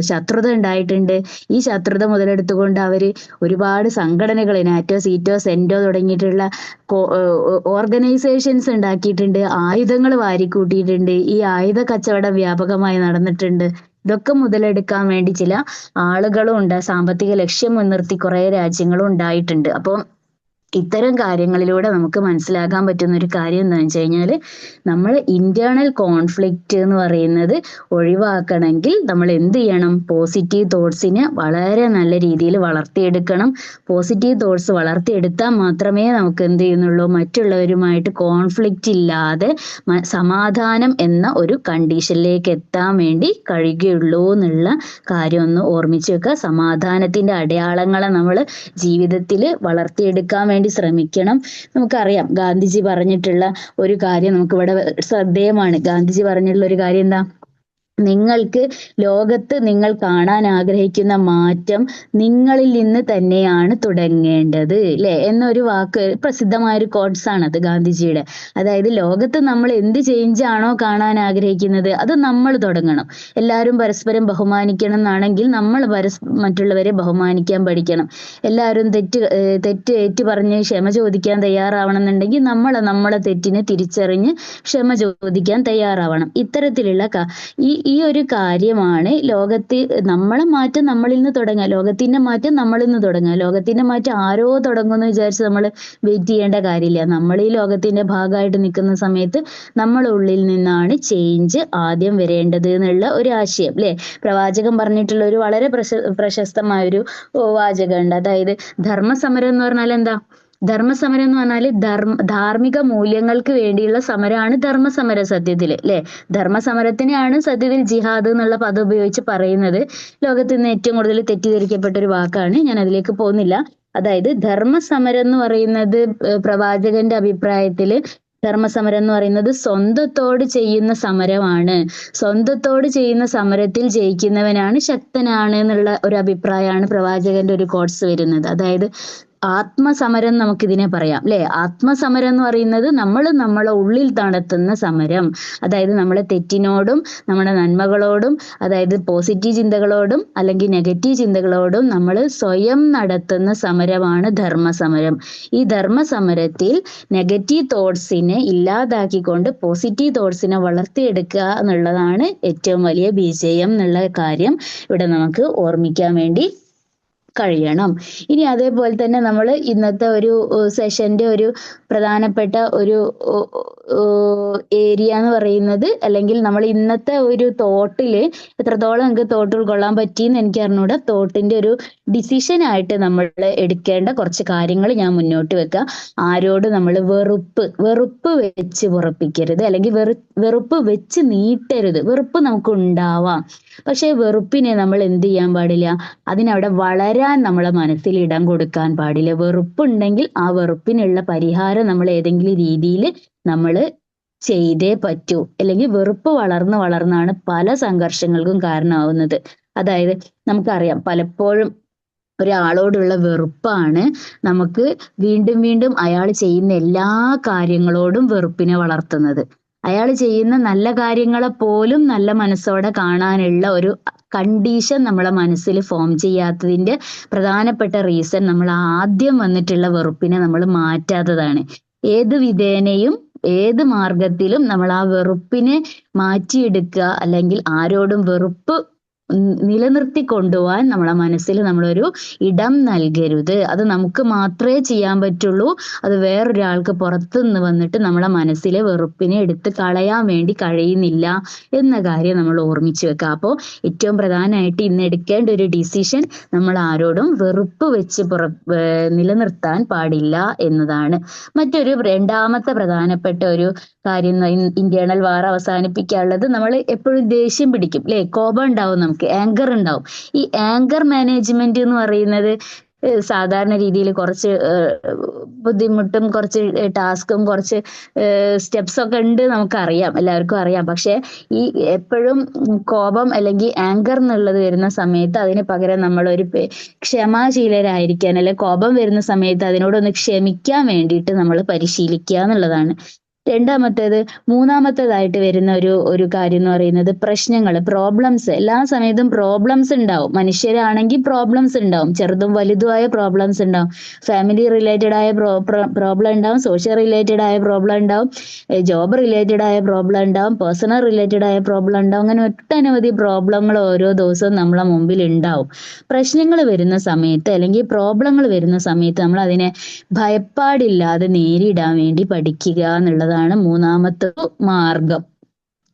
ശത്രുത ഉണ്ടായിട്ടുണ്ട്. ഈ ശത്രുത മുതലെടുത്തുകൊണ്ട് അവര് ഒരുപാട് സംഘടനകൾ, നാറ്റോ, സീറ്റോ, സെന്റോ തുടങ്ങിയിട്ടുള്ള ഓർഗനൈസേഷൻസ് ഉണ്ടാക്കിയിട്ടുണ്ട്, ആയുധങ്ങൾ വാരിക്കൂട്ടിയിട്ടുണ്ട്. ഈ ആയുധ കച്ചവടം വ്യാപകമായി നടന്നിട്ടുണ്ട്. ഇതൊക്കെ മുതലെടുക്കാൻ വേണ്ടി ചില ആളുകളും ഉണ്ട്, സാമ്പത്തിക ലക്ഷ്യം മുൻനിർത്തി കുറെ രാജ്യങ്ങളും ഉണ്ടായിട്ടുണ്ട്. അപ്പോൾ ഇത്തരം കാര്യങ്ങളിലൂടെ നമുക്ക് മനസ്സിലാക്കാൻ പറ്റുന്ന ഒരു കാര്യം എന്താണെന്ന് വെച്ച് കഴിഞ്ഞാല് നമ്മൾ ഇന്റേണൽ കോൺഫ്ലിക്റ്റ് എന്ന് പറയുന്നത് ഒഴിവാക്കണമെങ്കിൽ നമ്മൾ എന്ത് ചെയ്യണം? പോസിറ്റീവ് തോട്ട്സിനെ വളരെ നല്ല രീതിയിൽ വളർത്തിയെടുക്കണം. പോസിറ്റീവ് തോട്ട്സ് വളർത്തിയെടുത്താൽ മാത്രമേ നമുക്ക് എന്ത് ചെയ്യുന്നുള്ളൂ? മറ്റുള്ളവരുമായിട്ട് കോൺഫ്ലിക്റ്റ് ഇല്ലാതെ സമാധാനം എന്ന ഒരു കണ്ടീഷനിലേക്ക് എത്താൻ വേണ്ടി കഴിയുകയുള്ളൂ എന്നുള്ള കാര്യം ഒന്ന് ഓർമ്മിച്ച് വെക്കുക. സമാധാനത്തിന്റെ അടയാളങ്ങളെ നമ്മൾ ജീവിതത്തിൽ വളർത്തിയെടുക്കാൻ വേണ്ടി ശ്രമിക്കണം. നമുക്കറിയാം ഗാന്ധിജി പറഞ്ഞിട്ടുള്ള ഒരു കാര്യം നമുക്കിവിടെ ശ്രദ്ധേയമാണ്. ഗാന്ധിജി പറഞ്ഞിട്ടുള്ള ഒരു കാര്യം എന്താ? നിങ്ങൾക്ക് ലോകത്ത് നിങ്ങൾ കാണാൻ ആഗ്രഹിക്കുന്ന മാറ്റം നിങ്ങളിൽ നിന്ന് തന്നെയാണ് തുടങ്ങേണ്ടത്, അല്ലെ എന്നൊരു വാക്ക്, പ്രസിദ്ധമായൊരു കോട്ട്സ് ആണത് ഗാന്ധിജിയുടെ. അതായത് ലോകത്ത് നമ്മൾ എന്ത് ചേഞ്ച് ആണോ കാണാൻ ആഗ്രഹിക്കുന്നത് അത് നമ്മൾ തുടങ്ങണം. എല്ലാവരും പരസ്പരം ബഹുമാനിക്കണം എന്നാണെങ്കിൽ നമ്മൾ മറ്റുള്ളവരെ ബഹുമാനിക്കാൻ പഠിക്കണം. എല്ലാവരും തെറ്റ് ഏറ്റു പറഞ്ഞ് ക്ഷമ ചോദിക്കാൻ തയ്യാറാവണം എന്നുണ്ടെങ്കിൽ നമ്മളെ തെറ്റിനെ തിരിച്ചറിഞ്ഞ് ക്ഷമ ചോദിക്കാൻ തയ്യാറാവണം. ഇത്തരത്തിലുള്ള ഈ ഒരു കാര്യമാണ് ലോകത്ത് നമ്മളെ മാറ്റം നമ്മളിൽ നിന്ന് തുടങ്ങുക. ലോകത്തിന്റെ മാറ്റം നമ്മളിൽ നിന്ന് തുടങ്ങുക. ലോകത്തിന്റെ മാറ്റം ആരോ തുടങ്ങുമെന്ന് വിചാരിച്ച് നമ്മൾ വെയിറ്റ് ചെയ്യേണ്ട കാര്യമില്ല. നമ്മൾ ഈ ലോകത്തിന്റെ ഭാഗമായിട്ട് നിൽക്കുന്ന സമയത്ത് നമ്മളെ ഉള്ളിൽ നിന്നാണ് ചേഞ്ച് ആദ്യം വരേണ്ടത് എന്നുള്ള ഒരു ആശയം, അല്ലെ? പ്രവാചകൻ പറഞ്ഞിട്ടുള്ള ഒരു വളരെ പ്രശസ്തമായൊരു വാചകമുണ്ട്. അതായത് ധർമ്മസമരം എന്ന് പറഞ്ഞാൽ എന്താ? ധർമ്മസമരം എന്ന് പറഞ്ഞാല് ധാർമ്മിക മൂല്യങ്ങൾക്ക് വേണ്ടിയുള്ള സമരമാണ് ധർമ്മസമരം സത്യത്തില്, അല്ലെ? ധർമ്മസമരത്തിനെയാണ് സത്യത്തിൽ ജിഹാദ് എന്നുള്ള പദം ഉപയോഗിച്ച് പറയുന്നത്. ലോകത്ത് നിന്ന് ഏറ്റവും കൂടുതൽ തെറ്റിദ്ധരിക്കപ്പെട്ട ഒരു വാക്കാണ്. ഞാൻ അതിലേക്ക് പോകുന്നില്ല. അതായത് ധർമ്മസമരം എന്ന് പറയുന്നത് പ്രവാചകന്റെ അഭിപ്രായത്തില് ധർമ്മസമരം എന്ന് പറയുന്നത് സ്വന്തത്തോട് ചെയ്യുന്ന സമരമാണ്. സ്വന്തത്തോട് ചെയ്യുന്ന സമരത്തിൽ ജയിക്കുന്നവനാണ് ശക്തനാണ് എന്നുള്ള ഒരു അഭിപ്രായമാണ് പ്രവാചകന്റെ ഒരു കോട്ട്സ് വരുന്നത്. അതായത് ആത്മസമരം നമുക്കിതിനെ പറയാം, അല്ലെ? ആത്മസമരം എന്ന് പറയുന്നത് നമ്മളെ ഉള്ളിൽ നടത്തുന്ന സമരം. അതായത് നമ്മളെ തെറ്റിനോടും നമ്മുടെ നന്മകളോടും, അതായത് പോസിറ്റീവ് ചിന്തകളോടും അല്ലെങ്കിൽ നെഗറ്റീവ് ചിന്തകളോടും നമ്മൾ സ്വയം നടത്തുന്ന സമരമാണ് ധർമ്മസമരം. ഈ ധർമ്മസമരത്തിൽ നെഗറ്റീവ് തോട്ട്സിനെ ഇല്ലാതാക്കിക്കൊണ്ട് പോസിറ്റീവ് തോട്ട്സിനെ വളർത്തിയെടുക്കുക എന്നുള്ളതാണ് ഏറ്റവും വലിയ വിജയം എന്നുള്ള കാര്യം ഇവിടെ നമുക്ക് ഓർമ്മിക്കാൻ വേണ്ടി കഴിയണം. ഇനി അതേപോലെ തന്നെ നമ്മൾ ഇന്നത്തെ ഒരു സെഷന്റെ ഒരു പ്രധാനപ്പെട്ട ഒരു ഏരിയ എന്ന് പറയുന്നത്, അല്ലെങ്കിൽ നമ്മൾ ഇന്നത്തെ ഒരു തോട്ടില് എത്രത്തോളം നിങ്ങൾക്ക് തോട്ട് ഉൾക്കൊള്ളാൻ പറ്റിയെന്ന് എനിക്ക് അറിഞ്ഞൂടാ. തോട്ടിന്റെ ഒരു ഡിസിഷൻ ആയിട്ട് നമ്മൾ എടുക്കേണ്ട കുറച്ച് കാര്യങ്ങൾ ഞാൻ മുന്നോട്ട് വെക്കാം. ആരോട് നമ്മൾ വെറുപ്പ് വെച്ച് ഉറപ്പിക്കരുത്, അല്ലെങ്കിൽ വെറുപ്പ് വെച്ച് നീട്ടരുത്. വെറുപ്പ് നമുക്ക് ഉണ്ടാവാം, പക്ഷെ വെറുപ്പിനെ നമ്മൾ എന്ത് ചെയ്യാൻ പാടില്ല? അതിനവിടെ വളരാൻ നമ്മളെ മനസ്സിൽ ഇടം കൊടുക്കാൻ പാടില്ല. വെറുപ്പുണ്ടെങ്കിൽ ആ വെറുപ്പിനുള്ള പരിഹാരം നമ്മൾ ഏതെങ്കിലും രീതിയിൽ നമ്മൾ ചെയ്തേ പറ്റൂ. അല്ലെങ്കിൽ വെറുപ്പ് വളർന്നാണ് പല സംഘർഷങ്ങൾക്കും കാരണമാവുന്നത്. അതായത് നമുക്കറിയാം പലപ്പോഴും ഒരാളോടുള്ള വെറുപ്പാണ് നമുക്ക് വീണ്ടും വീണ്ടും അയാൾ ചെയ്യുന്ന എല്ലാ കാര്യങ്ങളോടും വെറുപ്പിനെ വളർത്തുന്നത്. അയാൾ ചെയ്യുന്ന നല്ല കാര്യങ്ങളെ പോലും നല്ല മനസ്സോടെ കാണാനുള്ള ഒരു കണ്ടീഷൻ നമ്മളെ മനസ്സിൽ ഫോം ചെയ്യാത്തതിന്റെ പ്രധാനപ്പെട്ട റീസൺ നമ്മൾ ആദ്യം വന്നിട്ടുള്ള വെറുപ്പിനെ നമ്മൾ മാറ്റാത്തതാണ്. ഏത് വിധേനയും ഏത് മാർഗത്തിലും നമ്മൾ ആ വെറുപ്പിനെ മാറ്റിയെടുക്കുക, അല്ലെങ്കിൽ ആരോടും വെറുപ്പ് നിലനിർത്തി കൊണ്ടുപോകാൻ നമ്മളെ മനസ്സിൽ നമ്മളൊരു ഇടം നൽകരുത്. അത് നമുക്ക് മാത്രമേ ചെയ്യാൻ പറ്റുള്ളൂ. അത് വേറൊരാൾക്ക് പുറത്തുനിന്ന് വന്നിട്ട് നമ്മളെ മനസ്സിലെ വെറുപ്പിനെ എടുത്ത് കളയാൻ വേണ്ടി കഴിയുന്നില്ല എന്ന കാര്യം നമ്മൾ ഓർമ്മിച്ചു വെക്കുക. അപ്പോൾ ഏറ്റവും പ്രധാനമായിട്ട് ഇന്ന് എടുക്കേണ്ട ഒരു ഡിസിഷൻ, നമ്മൾ ആരോടും വെറുപ്പ് വെച്ച് നിലനിർത്താൻ പാടില്ല എന്നതാണ്. മറ്റൊരു രണ്ടാമത്തെ പ്രധാനപ്പെട്ട ഒരു കാര്യം, ഇന്റേണൽ വാർ അവസാനിപ്പിക്കാനുള്ളത്, നമ്മൾ എപ്പോഴും ദേഷ്യം പിടിക്കും, അല്ലെ? കോപം ഉണ്ടാവും, നമുക്ക് ആങ്കർ ഉണ്ടാവും. ഈ ആങ്കർ മാനേജ്മെന്റ് എന്ന് പറയുന്നത് സാധാരണ രീതിയിൽ കുറച്ച് ബുദ്ധിമുട്ടും കുറച്ച് ടാസ്കും കുറച്ച് സ്റ്റെപ്സ് ഒക്കെ ഉണ്ട്, നമുക്കറിയാം, എല്ലാവർക്കും അറിയാം. പക്ഷെ ഈ എപ്പോഴും കോപം അല്ലെങ്കിൽ ആങ്കർ എന്നുള്ളത് വരുന്ന സമയത്ത് അതിന് പകരം നമ്മളൊരു ക്ഷമാശീലരായിരിക്കാൻ, അല്ലെങ്കിൽ കോപം വരുന്ന സമയത്ത് അതിനോടൊന്ന് ക്ഷമിക്കാൻ വേണ്ടിയിട്ട് നമ്മൾ പരിശീലിക്കുക എന്നുള്ളതാണ്. മൂന്നാമത്തേതായിട്ട് വരുന്ന ഒരു കാര്യം എന്ന് പറയുന്നത് പ്രശ്നങ്ങൾ, പ്രോബ്ലംസ്. എല്ലാ സമയത്തും പ്രോബ്ലംസ് ഉണ്ടാവും. മനുഷ്യരാണെങ്കിൽ പ്രോബ്ലംസ് ഉണ്ടാവും, ചെറുതും വലുതുമായ പ്രോബ്ലംസ് ഉണ്ടാവും. ഫാമിലി റിലേറ്റഡ് ആയ പ്രോബ്ലം ഉണ്ടാവും, സോഷ്യൽ റിലേറ്റഡ് ആയ പ്രോബ്ലം ഉണ്ടാവും, ജോബ് റിലേറ്റഡ് ആയ പ്രോബ്ലം ഉണ്ടാവും, പേഴ്സണൽ റിലേറ്റഡ് ആയ പ്രോബ്ലം ഉണ്ടാവും. അങ്ങനെ ഒട്ടനവധി പ്രോബ്ലങ്ങൾ ഓരോ ദിവസവും നമ്മളെ മുമ്പിൽ ഉണ്ടാവും. പ്രശ്നങ്ങൾ വരുന്ന സമയത്ത് അല്ലെങ്കിൽ പ്രോബ്ലങ്ങൾ വരുന്ന സമയത്ത് നമ്മൾ അതിനെ ഭയപ്പാടില്ലാതെ നേരിടാൻ വേണ്ടി പഠിക്കുക എന്നുള്ളതാണ് മൂന്നാമത്തെ മാർഗം.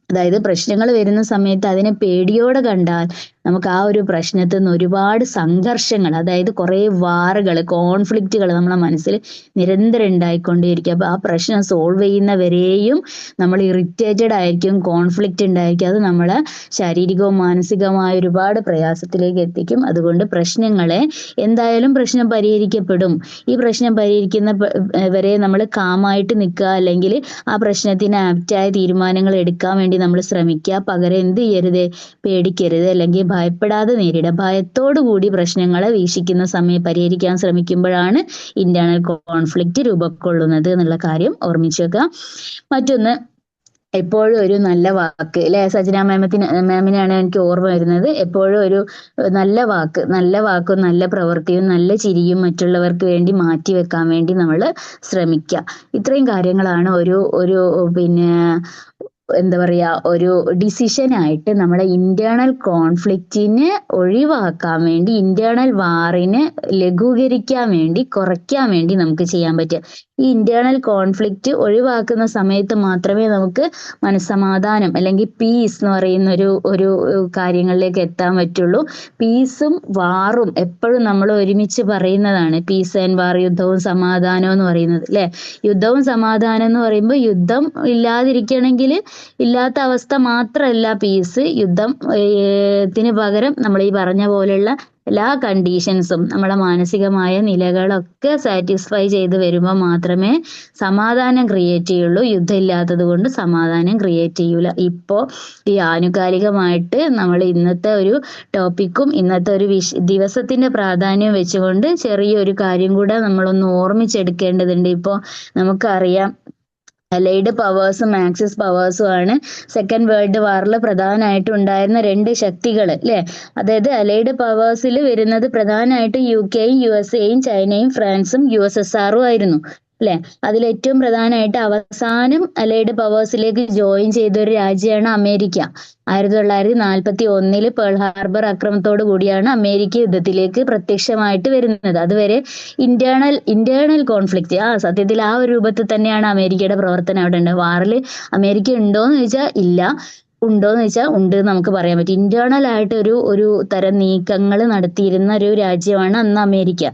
അതായത് പ്രശ്നങ്ങൾ വരുന്ന സമയത്ത് അതിനെ പേടിയോടെ കണ്ടാൽ നമുക്ക് ആ ഒരു പ്രശ്നത്തിൽ നിന്ന് ഒരുപാട് സംഘർഷങ്ങൾ, അതായത് കുറെ വാറുകൾ, കോൺഫ്ലിക്റ്റുകൾ നമ്മളെ മനസ്സിൽ നിരന്തരം ഉണ്ടായിക്കൊണ്ടേയിരിക്കും. അപ്പൊ ആ പ്രശ്നം സോൾവ് ചെയ്യുന്നവരെയും നമ്മൾ ഇറിറ്റേറ്റഡ് ആയിരിക്കും, കോൺഫ്ലിക്റ്റ് ഉണ്ടായിരിക്കും. അത് നമ്മളെ ശാരീരികവും മാനസികവുമായ ഒരുപാട് പ്രയാസത്തിലേക്ക് എത്തിക്കും. അതുകൊണ്ട് പ്രശ്നങ്ങളെ എന്തായാലും പ്രശ്നം പരിഹരിക്കപ്പെടും. ഈ പ്രശ്നം പരിഹരിക്കുന്നവരെ നമ്മൾ കാമായിട്ട് നിൽക്കുക, അല്ലെങ്കിൽ ആ പ്രശ്നത്തിന് ആപ്റ്റായ തീരുമാനങ്ങൾ എടുക്കാൻ വേണ്ടി നമ്മൾ ശ്രമിക്കുക. പകരം എന്ത് ചെയ്യരുത്, പേടിക്കരുത്, അല്ലെങ്കിൽ ഭയപ്പെടാതെ നേരിടുക. ഭയത്തോടു കൂടി പ്രശ്നങ്ങളെ പരിഹരിക്കാൻ ശ്രമിക്കുമ്പോഴാണ് ഇന്റേണൽ കോൺഫ്ലിക്റ്റ് രൂപക്കൊള്ളുന്നത് എന്നുള്ള കാര്യം ഓർമ്മിച്ചു വെക്കുക. മറ്റൊന്ന്, എപ്പോഴും ഒരു നല്ല വാക്ക്, അല്ലെ, സജന മാമിനാണ് എനിക്ക് ഓർമ്മ വരുന്നത്. എപ്പോഴും ഒരു നല്ല വാക്കും നല്ല പ്രവൃത്തിയും നല്ല ചിരിയും മറ്റുള്ളവർക്ക് വേണ്ടി മാറ്റി വെക്കാൻ വേണ്ടി നമ്മൾ ശ്രമിക്കുക. ഇത്രയും കാര്യങ്ങളാണ് ഒരു എന്താ പറയാ, ഒരു ഡിസിഷനായിട്ട് നമ്മളെ ഇന്റേണൽ കോൺഫ്ലിക്റ്റിനെ ഒഴിവാക്കാൻ വേണ്ടി, ഇന്റേണൽ വാറിനെ ലഘൂകരിക്കാൻ വേണ്ടി, കുറയ്ക്കാൻ വേണ്ടി നമുക്ക് ചെയ്യാൻ പറ്റുക. ഈ ഇന്റേണൽ കോൺഫ്ലിക്റ്റ് ഒഴിവാക്കുന്ന സമയത്ത് മാത്രമേ നമുക്ക് മനസ്സമാധാനം അല്ലെങ്കിൽ പീസ് എന്ന് പറയുന്ന ഒരു കാര്യങ്ങളിലേക്ക് എത്താൻ പറ്റുള്ളൂ. പീസും വാറും എപ്പോഴും നമ്മൾ ഒരുമിച്ച് പറയുന്നതാണ്. പീസ് ആൻഡ് വാർ, യുദ്ധവും സമാധാനവും എന്ന് പറയുന്നത്, അല്ലെ. യുദ്ധവും സമാധാനം എന്ന് പറയുമ്പോൾ യുദ്ധം ഇല്ലാതിരിക്കണമെങ്കിൽ ഇല്ലാത്ത അവസ്ഥ മാത്രമല്ല പീസ്. ത്തിന് പകരം നമ്മൾ ഈ പറഞ്ഞ പോലെയുള്ള എല്ലാ കണ്ടീഷൻസും, നമ്മളെ മാനസികമായ നിലകളൊക്കെ സാറ്റിസ്ഫൈ ചെയ്ത് വരുമ്പോൾ മാത്രമേ സമാധാനം ക്രിയേറ്റ് ചെയ്യുള്ളൂ. യുദ്ധം ഇല്ലാത്തത് കൊണ്ട് സമാധാനം ക്രിയേറ്റ് ചെയ്യൂല. ഇപ്പോ ഈ ആനുകാലികമായിട്ട് നമ്മൾ ഇന്നത്തെ ഒരു ടോപ്പിക്കും ഇന്നത്തെ ഒരു ദിവസത്തിന്റെ പ്രാധാന്യം വെച്ചുകൊണ്ട് ചെറിയൊരു കാര്യം കൂടെ നമ്മളൊന്ന് ഓർമ്മിച്ചെടുക്കേണ്ടതുണ്ട്. ഇപ്പോ നമുക്കറിയാം, അലൈഡ് പവേഴ്സും ആക്സിസ് പവേഴ്സും ആണ് സെക്കൻഡ് വേൾഡ് വാറിൽ പ്രധാനമായിട്ടും ഉണ്ടായിരുന്ന രണ്ട് ശക്തികൾ, അല്ലെ. അതായത് അലൈഡ് പവേഴ്സിൽ വരുന്നത് പ്രധാനമായിട്ടും UK-യും USA-യും ചൈനയും ഫ്രാൻസും USSR-ഉം ആയിരുന്നു, അല്ലെ. അതിൽ ഏറ്റവും പ്രധാനമായിട്ട് അവസാനം അലൈഡ് പവേഴ്സിലേക്ക് ജോയിൻ ചെയ്ത ഒരു രാജ്യമാണ് അമേരിക്ക. 1941 പേൾ ഹാർബർ ആക്രമണത്തോടു കൂടിയാണ് അമേരിക്ക യുദ്ധത്തിലേക്ക് പ്രത്യക്ഷമായിട്ട് വരുന്നത്. അതുവരെ ഇന്റേണൽ കോൺഫ്ലിക്റ്റ്, സത്യത്തിൽ ആ ഒരു രൂപത്തിൽ തന്നെയാണ് അമേരിക്കയുടെ പ്രവർത്തനം അവിടെ ഉണ്ട്. വാറിൽ അമേരിക്ക ഉണ്ടോന്ന് ചോദിച്ചാൽ ഇല്ല, ഉണ്ടോന്ന് ചോദിച്ചാൽ ഉണ്ട് എന്ന് നമുക്ക് പറയാൻ പറ്റും. ഇന്റേണൽ ആയിട്ട് ഒരു തരം നീക്കങ്ങൾ നടത്തിയിരുന്ന ഒരു രാജ്യമാണ് അന്ന് അമേരിക്ക.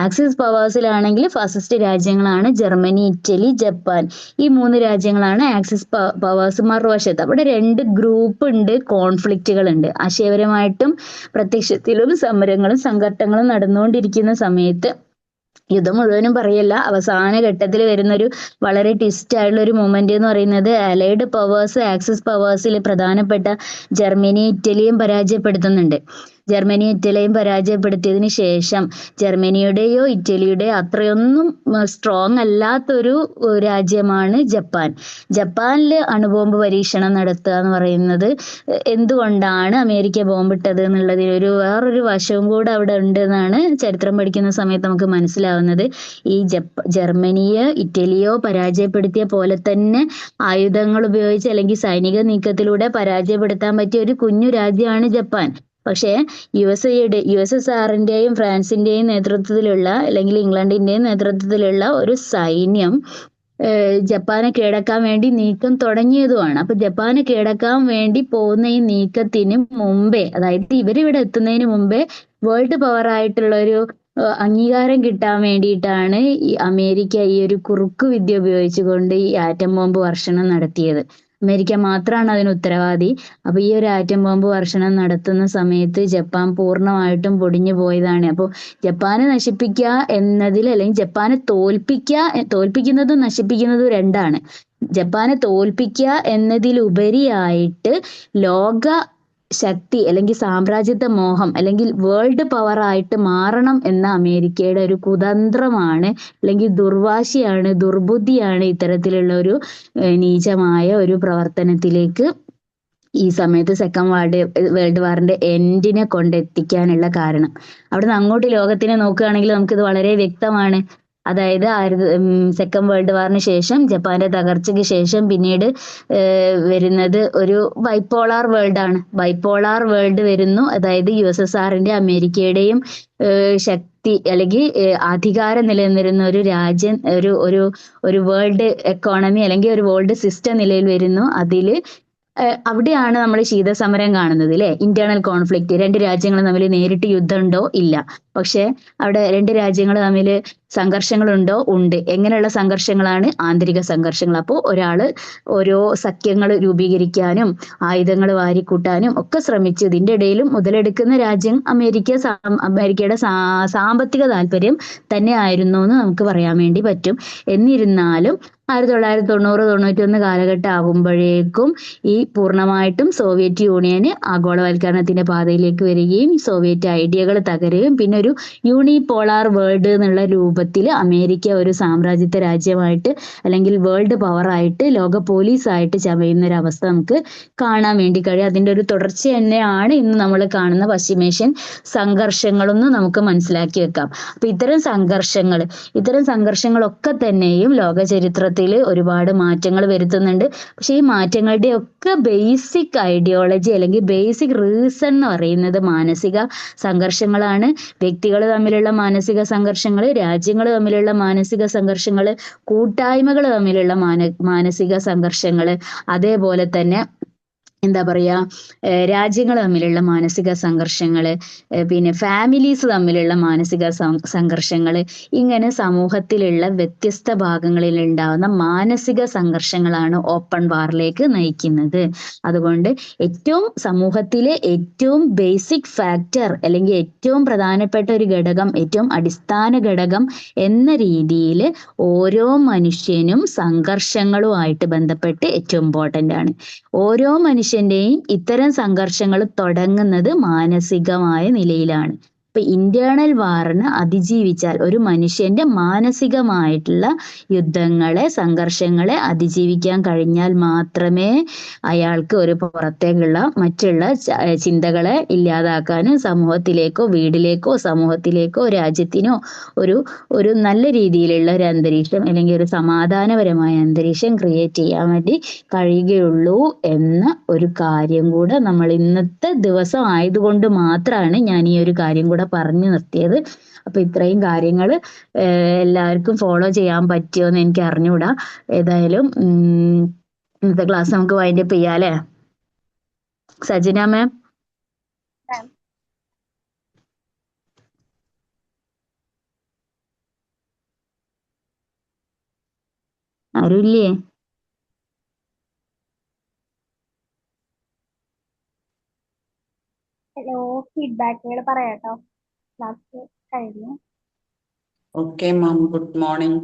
ആക്സിസ് പവേഴ്സിലാണെങ്കിൽ ഫാസിസ്റ്റ് രാജ്യങ്ങളാണ് ജർമ്മനി, ഇറ്റലി, ജപ്പാൻ. ഈ 3 രാജ്യങ്ങളാണ് ആക്സിസ് പവേഴ്സ്. മറുവശത്ത് അവിടെ 2 ഗ്രൂപ്പ് ഉണ്ട്, കോൺഫ്ലിക്റ്റുകൾ ഉണ്ട്. ആശയപരമായിട്ടും പ്രത്യക്ഷത്തിലും സമരങ്ങളും സംഘട്ടനങ്ങളും നടന്നുകൊണ്ടിരിക്കുന്ന സമയത്ത്, യുദ്ധം മുഴുവനും പറയല്ല, അവസാന ഘട്ടത്തിൽ വരുന്നൊരു വളരെ ട്വിസ്റ്റ് ആയിട്ടുള്ള ഒരു മൊമെന്റ് എന്ന് പറയുന്നത് അലൈഡ് പവേഴ്സ് ആക്സിസ് പവേഴ്സിൽ പ്രധാനപ്പെട്ട ജർമ്മനി, ഇറ്റലിയും പരാജയപ്പെടുത്തുന്നുണ്ട്. ജർമ്മനി, ഇറ്റലിയും പരാജയപ്പെടുത്തിയതിനു ശേഷം ജർമ്മനിയുടെയോ ഇറ്റലിയുടെയോ അത്രയൊന്നും സ്ട്രോങ് അല്ലാത്തൊരു രാജ്യമാണ് ജപ്പാൻ. ജപ്പാനില് അണുബോംബ് പരീക്ഷണം നടത്തുക എന്ന് പറയുന്നത് എന്തുകൊണ്ടാണ് അമേരിക്ക ബോംബിട്ടത് എന്നുള്ളതിൽ വേറൊരു വശവും കൂടെ അവിടെ ഉണ്ട് എന്നാണ് ചരിത്രം പഠിക്കുന്ന സമയത്ത് നമുക്ക് മനസ്സിലാവുന്നത്. ഈ ജർമ്മനിയോ ഇറ്റലിയോ പരാജയപ്പെടുത്തിയ പോലെ തന്നെ ആയുധങ്ങൾ ഉപയോഗിച്ച് അല്ലെങ്കിൽ സൈനിക നീക്കത്തിലൂടെ പരാജയപ്പെടുത്താൻ പറ്റിയ ഒരു കുഞ്ഞു രാജ്യമാണ് ജപ്പാൻ. പക്ഷേ USSR-ന്റെയും ഫ്രാൻസിന്റെയും നേതൃത്വത്തിലുള്ള അല്ലെങ്കിൽ ഇംഗ്ലണ്ടിന്റെയും നേതൃത്വത്തിലുള്ള ഒരു സൈന്യം ജപ്പാനെ കീഴടക്കാൻ വേണ്ടി നീക്കം തുടങ്ങിയതുമാണ്. അപ്പൊ ജപ്പാനെ കീഴടക്കാൻ വേണ്ടി പോകുന്ന ഈ നീക്കത്തിന് മുമ്പേ, അതായത് ഇവരിവിടെ എത്തുന്നതിന് മുമ്പേ വേൾഡ് പവർ ആയിട്ടുള്ള ഒരു അംഗീകാരം കിട്ടാൻ വേണ്ടിയിട്ടാണ് ഈ അമേരിക്ക ഈ ഒരു കുറുക്കു വിദ്യ ഉപയോഗിച്ചുകൊണ്ട് ഈ ആറ്റം ബോംബ് വർഷണം നടത്തിയത്. അമേരിക്ക മാത്രമാണ് അതിന് ഉത്തരവാദി. അപ്പൊ ഈ ഒരു ആറ്റം ബോംബ് വർഷണം നടത്തുന്ന സമയത്ത് ജപ്പാൻ പൂർണ്ണമായിട്ടും പൊടിഞ്ഞു പോയതാണ്. അപ്പോൾ ജപ്പാനെ നശിപ്പിക്കുക എന്നതിൽ, അല്ലെങ്കിൽ ജപ്പാനെ തോൽപ്പിക്കുന്നതും നശിപ്പിക്കുന്നതും രണ്ടാണ്. ജപ്പാനെ തോൽപ്പിക്കുക എന്നതിലുപരിയായിട്ട് ലോക ശക്തി അല്ലെങ്കിൽ സാമ്രാജ്യത്വ മോഹം അല്ലെങ്കിൽ വേൾഡ് പവർ ആയിട്ട് മാറണം എന്ന അമേരിക്കയുടെ ഒരു കുതന്ത്രമാണ് അല്ലെങ്കിൽ ദുർവാശിയാണ്, ദുർബുദ്ധിയാണ് ഇത്തരത്തിലുള്ള ഒരു നീചമായ ഒരു പ്രവർത്തനത്തിലേക്ക് ഈ സമയത്ത് സെക്കൻഡ് വേൾഡ് വാറിന്റെ എൻഡിനെ കൊണ്ടെത്തിക്കാനുള്ള കാരണം. അവിടുന്ന് അങ്ങോട്ട് ലോകത്തിനെ നോക്കുകയാണെങ്കിൽ നമുക്കിത് വളരെ വ്യക്തമാണ്. അതായത് സെക്കൻഡ് വേൾഡ് വാറിന് ശേഷം, ജപ്പാന്റെ തകർച്ചയ്ക്ക് ശേഷം പിന്നീട് വരുന്നത് ഒരു ബൈപോളാർ വേൾഡ് ആണ്. ബൈപോളാർ വേൾഡ് വരുന്നു. അതായത് USSRന്റെ അമേരിക്കയുടെയും ശക്തി അല്ലെങ്കിൽ അധികാരം നിലനിന്നിരുന്ന ഒരു രാജ്യം, ഒരു വേൾഡ് എക്കോണമി അല്ലെങ്കിൽ ഒരു വേൾഡ് സിസ്റ്റം നിലയിൽ വരുന്നു. അതില് അവിടെയാണ് നമ്മൾ ശീതസമരം കാണുന്നത് അല്ലെ. ഇന്റേണൽ കോൺഫ്ലിക്റ്റ്, രണ്ട് രാജ്യങ്ങൾ തമ്മിൽ നേരിട്ട് യുദ്ധമുണ്ടോ? ഇല്ല. പക്ഷെ അവിടെ രണ്ട് രാജ്യങ്ങൾ തമ്മിൽ സംഘർഷങ്ങളുണ്ടോ? ഉണ്ട്. എങ്ങനെയുള്ള സംഘർഷങ്ങളാണ്? ആന്തരിക സംഘർഷങ്ങൾ. അപ്പോൾ ഒരാള് ഓരോ സഖ്യങ്ങൾ രൂപീകരിക്കാനും ആയുധങ്ങൾ വാരിക്കൂട്ടാനും ഒക്കെ ശ്രമിച്ചു. ഇതിന്റെ ഇടയിലും മുതലെടുക്കുന്ന രാജ്യം അമേരിക്കയുടെ സാമ്പത്തിക താല്പര്യം തന്നെ ആയിരുന്നു എന്ന് നമുക്ക് പറയാൻ വേണ്ടി പറ്റും. എന്നിരുന്നാലും 1990-91 കാലഘട്ടം ആകുമ്പോഴേക്കും ഈ പൂർണ്ണമായിട്ടും സോവിയറ്റ് യൂണിയന് ആഗോളവൽക്കരണത്തിന്റെ പാതയിലേക്ക് വരികയും സോവിയറ്റ് ഐഡിയകൾ തകരുകയും പിന്നെ ഒരു യൂണിപോളാർ വേൾഡ് എന്നുള്ള രൂപത്തിൽ അമേരിക്ക ഒരു സാമ്രാജ്യത്വ രാജ്യമായിട്ട് അല്ലെങ്കിൽ വേൾഡ് പവറായിട്ട് ലോക പോലീസായിട്ട് ചമയുന്ന ഒരു അവസ്ഥ നമുക്ക് കാണാൻ വേണ്ടി കഴിയും. അതിന്റെ ഒരു തുടർച്ച തന്നെയാണ് ഇന്ന് നമ്മൾ കാണുന്ന പശ്ചിമേഷ്യൻ സംഘർഷങ്ങളെന്ന് നമുക്ക് മനസ്സിലാക്കി വെക്കാം. അപ്പൊ ഇത്തരം സംഘർഷങ്ങളൊക്കെ തന്നെയും ലോക ചരിത്രത്തിൽ ഒരുപാട് മാറ്റങ്ങൾ വരുത്തുന്നുണ്ട്. പക്ഷെ ഈ മാറ്റങ്ങളുടെ ഒക്കെ ബേസിക് ഐഡിയോളജി അല്ലെങ്കിൽ ബേസിക് റീസൺ എന്ന് പറയുന്നത് മാനസിക സംഘർഷങ്ങളാണ്. വ്യക്തികൾ തമ്മിലുള്ള മാനസിക സംഘർഷങ്ങൾ, രാജ്യങ്ങൾ തമ്മിലുള്ള മാനസിക സംഘർഷങ്ങൾ, കൂട്ടായ്മകൾ തമ്മിലുള്ള മാനസിക സംഘർഷങ്ങൾ, അതേപോലെ തന്നെ എന്താ പറയാ, രാജ്യങ്ങൾ തമ്മിലുള്ള മാനസിക സംഘർഷങ്ങൾ, പിന്നെ ഫാമിലീസ് തമ്മിലുള്ള മാനസിക സംഘർഷങ്ങൾ, ഇങ്ങനെ സമൂഹത്തിലുള്ള വ്യത്യസ്ത ഭാഗങ്ങളിൽ ഉണ്ടാകുന്ന മാനസിക സംഘർഷങ്ങളാണ് ഓപ്പൺ വാറിലേക്ക് നയിക്കുന്നത്. അതുകൊണ്ട് സമൂഹത്തിലെ ഏറ്റവും ബേസിക് ഫാക്ടർ അല്ലെങ്കിൽ ഏറ്റവും പ്രധാനപ്പെട്ട ഒരു ഘടകം, ഏറ്റവും അടിസ്ഥാന ഘടകം എന്ന രീതിയിൽ ഓരോ മനുഷ്യനും സംഘർഷങ്ങളുമായിട്ട് ബന്ധപ്പെട്ട് ഏറ്റവും ഇമ്പോർട്ടൻ്റ് ആണ്. ഓരോ മനുഷ്യന്റെയും ഇത്തരം സംഘർഷങ്ങൾ തുടങ്ങുന്നത് മാനസികമായ നിലയിലാണ്. ഇപ്പൊ ഇന്റേണൽ വാറിന് അതിജീവിച്ചാൽ ഒരു മനുഷ്യന്റെ മാനസികമായിട്ടുള്ള യുദ്ധങ്ങളെ, സംഘർഷങ്ങളെ അതിജീവിക്കാൻ കഴിഞ്ഞാൽ മാത്രമേ അയാൾക്ക് ഒരു പുറത്തേക്കുള്ള മറ്റുള്ള ചിന്തകളെ ഇല്ലാതാക്കാനും സമൂഹത്തിലേക്കോ വീടിലേക്കോ സമൂഹത്തിലേക്കോ രാജ്യത്തിനോ ഒരു നല്ല രീതിയിലുള്ള ഒരു അന്തരീക്ഷം അല്ലെങ്കിൽ ഒരു സമാധാനപരമായ അന്തരീക്ഷം ക്രിയേറ്റ് ചെയ്യാൻ വേണ്ടി കഴിയുകയുള്ളൂ എന്ന ഒരു കാര്യം കൂടെ നമ്മൾ ഇന്നത്തെ ദിവസം ആയതുകൊണ്ട് മാത്രമാണ് ഞാൻ ഈ ഒരു കാര്യം കൂടെ പറഞ്ഞു നിർത്തിയത്. അപ്പൊ ഇത്രയും കാര്യങ്ങൾ എല്ലാവർക്കും ഫോളോ ചെയ്യാൻ പറ്റുമോ എന്ന് എനിക്ക് അറിഞ്ഞൂടാ. ഏതായാലും ഇന്നത്തെ ക്ലാസ് നമുക്ക് വൈൻഡപ്പ് ചെയ്യാം അല്ലേ സജിന മാം? ആരുമില്ലേ? ഹലോ, ഫീഡ്ബാക്കുകൾ പറയാട്ടോ. ക്ലാസ് കഴിഞ്ഞു. Okay ma'am, good morning.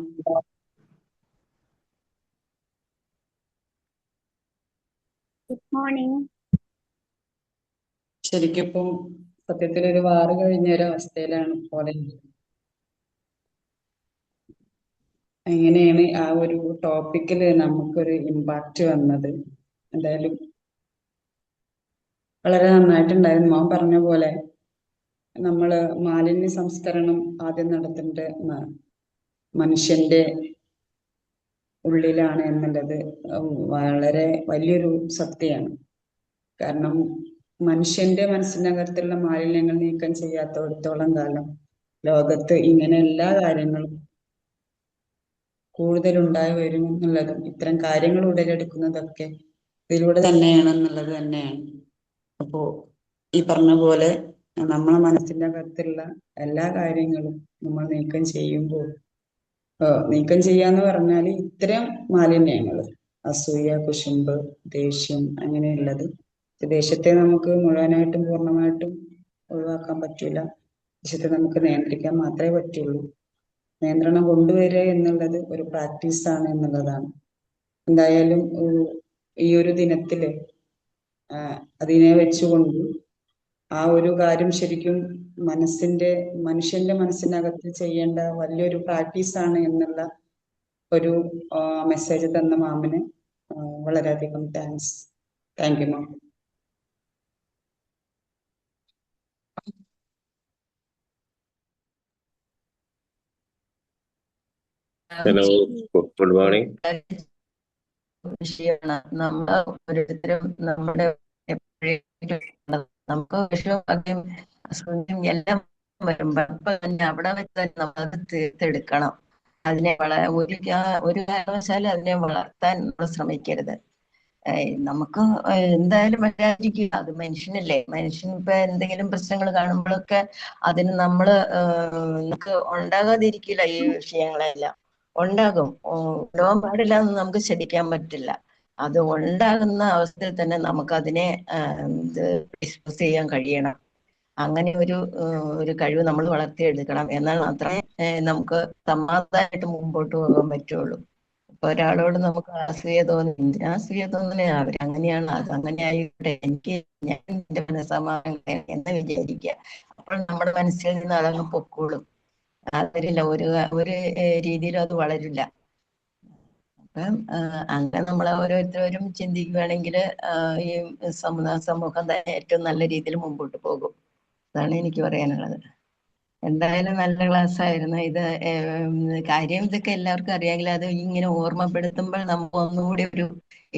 Good morning. ശരിക്കും ഇപ്പം സത്യത്തിൽ ഒരു വാറ് കഴിഞ്ഞ ഒരു അവസ്ഥയിലാണ് പോലെ. എങ്ങനെയാണ് ആ ഒരു ടോപ്പിക്കിൽ നമുക്കൊരു ഇമ്പാക്റ്റ് വന്നത്? എന്തായാലും വളരെ നന്നായിട്ടുണ്ടായിരുന്നു. മാം പറഞ്ഞ പോലെ നമ്മള് മാലിന്യ സംസ്കരണം ആദ്യം നടത്തേണ്ട മനുഷ്യന്റെ ഉള്ളിലാണ് എന്നുള്ളത് വളരെ വലിയൊരു സത്യമാണ്. കാരണം മനുഷ്യന്റെ മനസ്സിനകത്തുള്ള മാലിന്യങ്ങൾ നീക്കം ചെയ്യാത്തിടത്തോളം കാലം ലോകത്ത് ഇങ്ങനെ എല്ലാ കാര്യങ്ങളും കൂടുതലുണ്ടായി വരും എന്നുള്ളതും ഇത്തരം കാര്യങ്ങൾ ഉടലെടുക്കുന്നതൊക്കെ ഇതിലൂടെ തന്നെയാണെന്നുള്ളത് തന്നെയാണ്. അപ്പോ ഈ പറഞ്ഞ പോലെ നമ്മളെ മനസ്സിന്റെ അകത്തുള്ള എല്ലാ കാര്യങ്ങളും നമ്മൾ നീക്കം ചെയ്യുമ്പോൾ, നീക്കം ചെയ്യാന്ന് പറഞ്ഞാൽ ഇത്തരം മാലിന്യങ്ങൾ, അസൂയ, കുശുമ്പ്, ദേഷ്യം, അങ്ങനെയുള്ളത്. ദേഷ്യത്തെ നമുക്ക് മുഴുവനായിട്ടും പൂർണ്ണമായിട്ടും ഒഴിവാക്കാൻ പറ്റൂല. ദേഷ്യത്തെ നമുക്ക് നിയന്ത്രിക്കാൻ മാത്രമേ പറ്റുള്ളൂ. നിയന്ത്രണം കൊണ്ടുവരിക എന്നുള്ളത് ഒരു പ്രാക്ടീസാണ് എന്നുള്ളതാണ്. എന്തായാലും ഈ ഒരു ദിനത്തില് അതിനെ വെച്ചുകൊണ്ട് ആ ഒരു കാര്യം ശരിക്കും മനുഷ്യന്റെ മനസ്സിനകത്ത് ചെയ്യേണ്ട വലിയൊരു പ്രാക്ടീസാണ് എന്നുള്ള ഒരു മെസ്സേജ് തന്ന മാമിന് വളരെയധികം thanks. Thank you ma'am. Hello, good morning. വിഷയമാണ് നമ്മൾ ഓരോരുത്തരും നമ്മുടെ എപ്പോഴെങ്കിലും നമുക്ക് വിഷയം ആദ്യം അസുഖം എല്ലാം വരുമ്പോൾ അപ്പൊ തന്നെ അവിടെ വെച്ച് തന്നെ നമ്മളത് തീർത്തെടുക്കണം. അതിനെ ഒരു കാരണവശാലും അതിനെ വളർത്താൻ നമ്മൾ ശ്രമിക്കരുത്. നമുക്ക് എന്തായാലും വരാതിരിക്കുക, അത് മനുഷ്യനല്ലേ. മനുഷ്യൻ ഇപ്പൊ എന്തെങ്കിലും പ്രശ്നങ്ങൾ കാണുമ്പോഴൊക്കെ അതിന് നമുക്ക് ഉണ്ടാകാതിരിക്കില്ല. ഈ വിഷയങ്ങളെല്ലാം ഉണ്ടാകും. ഉണ്ടാവാൻ പാടില്ല എന്ന് നമുക്ക് ശഠിക്കാൻ പറ്റില്ല. അത് ഉണ്ടാകുന്ന അവസ്ഥയിൽ തന്നെ നമുക്ക് അതിനെ ഡിസ്പോസ് ചെയ്യാൻ കഴിയണം. അങ്ങനെ ഒരു കഴിവ് നമ്മൾ വളർത്തിയെടുക്കണം. എന്നാൽ മാത്രമേ നമുക്ക് സമാധാനമായിട്ട് മുമ്പോട്ട് പോകാൻ പറ്റുള്ളൂ. ഇപ്പൊ ഒരാളോട് നമുക്ക് അസൂയ തോന്നി, എന്തിനാ അസൂയ തോന്നുന്നേ, അവരങ്ങനെയാണ്, അത് അങ്ങനെ ആയിട്ടെ, ഞാൻ എന്റെ മനസ്സമാധാനം എന്ന് വിചാരിക്കുക. അപ്പോൾ നമ്മുടെ മനസ്സിൽ നിന്ന് അതങ്ങ് പൊക്കോളും. അതരില്ല, ഒരു രീതിയിലും അത് വളരില്ല. അപ്പം അങ്ങനെ നമ്മൾ ഓരോരുത്തരും ചിന്തിക്കുകയാണെങ്കിൽ ഈ സമൂഹം തന്നെ ഏറ്റവും നല്ല രീതിയിൽ മുമ്പോട്ട് പോകും. അതാണ് എനിക്ക് പറയാനുള്ളത്. എന്തായാലും നല്ല ക്ലാസ് ആയിരുന്നു ഇത്. കാര്യം ഇതൊക്കെ എല്ലാവർക്കും അറിയാമെങ്കിൽ അത് ഇങ്ങനെ ഓർമ്മപ്പെടുത്തുമ്പോൾ നമുക്ക് ഒന്നുകൂടി